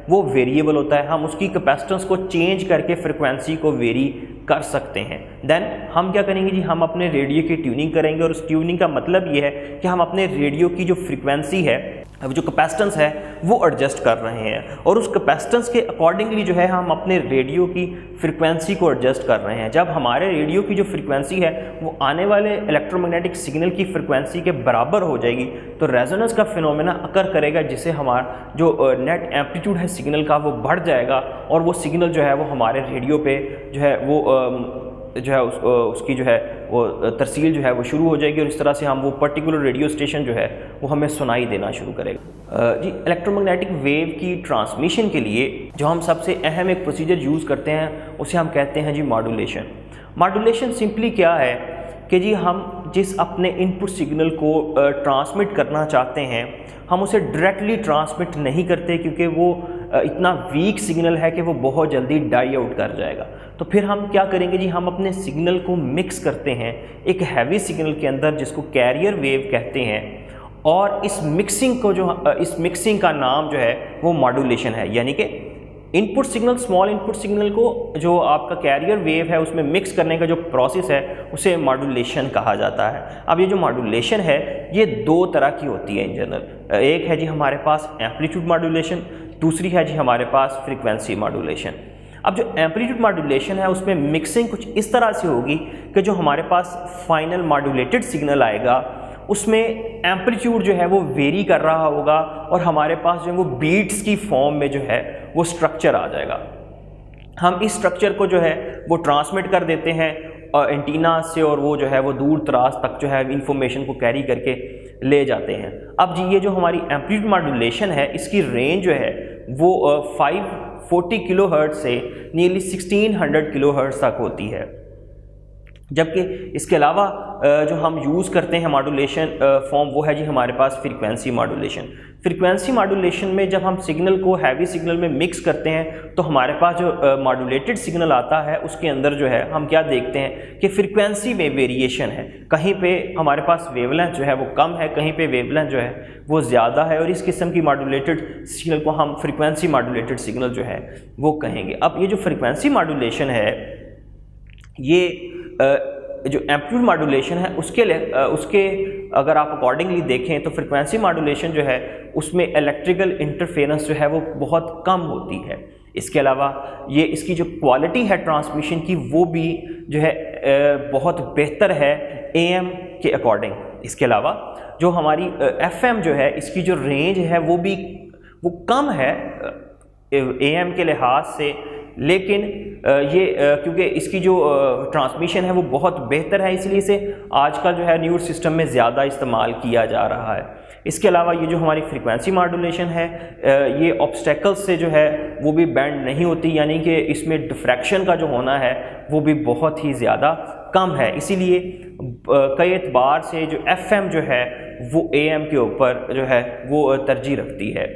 वो वेरिएबल होता है। हम उसकी कैपेसिटेंस को चेंज करके फ्रिक्वेंसी को वेरी कर सकते हैं। देन हम क्या करेंगे जी, हम अपने रेडियो की ट्यूनिंग करेंगे और उस ट्यूनिंग का मतलब ये है कि हम अपने रेडियो की जो फ्रिक्वेंसी है, अब जो कैपेसिटेंस है वो एडजस्ट कर रहे हैं और उस कैपेसिटेंस के अकॉर्डिंगली जो है हम अपने रेडियो की फ्रिक्वेंसी को एडजस्ट कर रहे हैं। जब हमारे रेडियो की जो फ्रिक्वेंसी है वो आने वाले इलेक्ट्रोमैग्नेटिक सिग्नल की फ्रिक्वेंसी के बराबर हो जाएगी तो रेजोनेंस का फिनोमेना अकर करेगा, जिससे हमारा जो नेट एम्पलीट्यूड है सिग्नल का वो बढ़ जाएगा और वो सिग्नल जो है वो हमारे रेडियो पे जो है वो उसकी जो है वो तरसील जो है वो शुरू हो जाएगी और इस तरह से हम वो पर्टिकुलर रेडियो स्टेशन जो है वो हमें सुनाई देना शुरू करेगा। जी इलेक्ट्रोमैग्नेटिक वेव की ट्रांसमिशन के लिए जो हम सबसे अहम एक प्रोसीजर यूज़ करते हैं उसे हम कहते हैं जी मॉड्यूलेशन। मॉड्यूलेशन सिंपली क्या है कि जी हम जिस अपने इनपुट सिग्नल को ट्रांसमिट करना चाहते हैं हम उसे डायरेक्टली ट्रांसमिट नहीं करते, क्योंकि वो इतना वीक सिग्नल है कि वो बहुत जल्दी डाई आउट कर जाएगा। तो फिर हम क्या करेंगे जी, हम अपने सिग्नल को मिक्स करते हैं एक हैवी सिग्नल के अंदर जिसको कैरियर वेव कहते हैं, और इस मिक्सिंग का नाम जो है वो मॉड्यूलेशन है। यानी कि input signal, small input signal को जो आपका कैरियर वेव है उसमें मिक्स करने का जो प्रोसेस है उसे मॉड्यूलेशन कहा जाता है। अब ये जो मॉड्यूलेशन है ये दो तरह की होती है इन जनरल। एक है जी हमारे पास एम्पलीट्यूड मॉड्यूलेशन, दूसरी है जी हमारे पास फ्रीक्वेंसी मॉड्यूलेशन। अब जो एम्पलीट्यूड मॉड्यूलेशन है उसमें मिक्सिंग कुछ इस तरह से होगी कि जो हमारे पास फाइनल मॉड्यूलेटेड सिग्नल आएगा उसमें एम्पलीट्यूड जो है वो वेरी कर रहा होगा और हमारे पास जो है वो बीट्स की फॉर्म में जो है वो स्ट्रक्चर आ जाएगा। हम इस स्ट्रक्चर को जो है वो ट्रांसमिट कर देते हैं एंटीना से और वो जो है वो दूर दराज तक जो है इंफॉर्मेशन को कैरी करके ले जाते हैं। अब जी ये जो हमारी एम्पलीट्यूड मॉड्यूलेशन है इसकी रेंज जो है वो 540 किलोहर्ट्ज से नियरली 1600 किलोहर्ट्ज तक होती है। जबकि इसके अलावा जो हम यूज़ करते हैं मॉड्यूलेशन फॉर्म वो है जी हमारे पास फ्रीक्वेंसी मॉड्यूलेशन। फ्रीक्वेंसी मॉड्यूलेशन में जब हम सिग्नल को हैवी सिग्नल में मिक्स करते हैं तो हमारे पास जो मॉड्यूलेटेड सिग्नल आता है उसके अंदर जो है हम क्या देखते हैं कि फ्रीक्वेंसी में वेरिएशन है। कहीं पे हमारे पास वेवलेंथ जो है वो कम है, कहीं पे वेवलेंथ जो है वो ज़्यादा है, और इस किस्म की मॉड्यूलेटेड सिग्नल को हम फ्रीक्वेंसी मॉड्यूलेटेड सिग्नल जो है वो कहेंगे। अब ये जो फ्रीक्वेंसी मॉड्यूलेशन है ये जो एम्पलीट्यूड मॉड्यूलेशन है उसके अगर आप अकॉर्डिंगली देखें तो फ्रिक्वेंसी मॉड्यूलेशन जो है उसमें इलेक्ट्रिकल इंटरफेरेंस जो है वो बहुत कम होती है। इसके अलावा ये इसकी जो क्वालिटी है ट्रांसमिशन की वो भी जो है बहुत बेहतर है AM के अकॉर्डिंग। इसके अलावा जो हमारी FM जो है इसकी जो रेंज है वो कम है AM के लिहाज से, लेकिन ये क्योंकि इसकी जो ट्रांसमिशन है वो बहुत बेहतर है, इसलिए इसे आजकल जो है न्यूज़ सिस्टम में ज़्यादा इस्तेमाल किया जा रहा है। इसके अलावा ये जो हमारी फ्रीक्वेंसी मॉड्यूलेशन है ये ऑब्स्टेकल्स से जो है वो भी बैंड नहीं होती, यानी कि इसमें डिफ्रैक्शन का जो होना है वो भी बहुत ही ज़्यादा कम है। इसीलिए कई एतबार से जो FM जो है वो AM के ऊपर जो है वो तरजीह रखती है।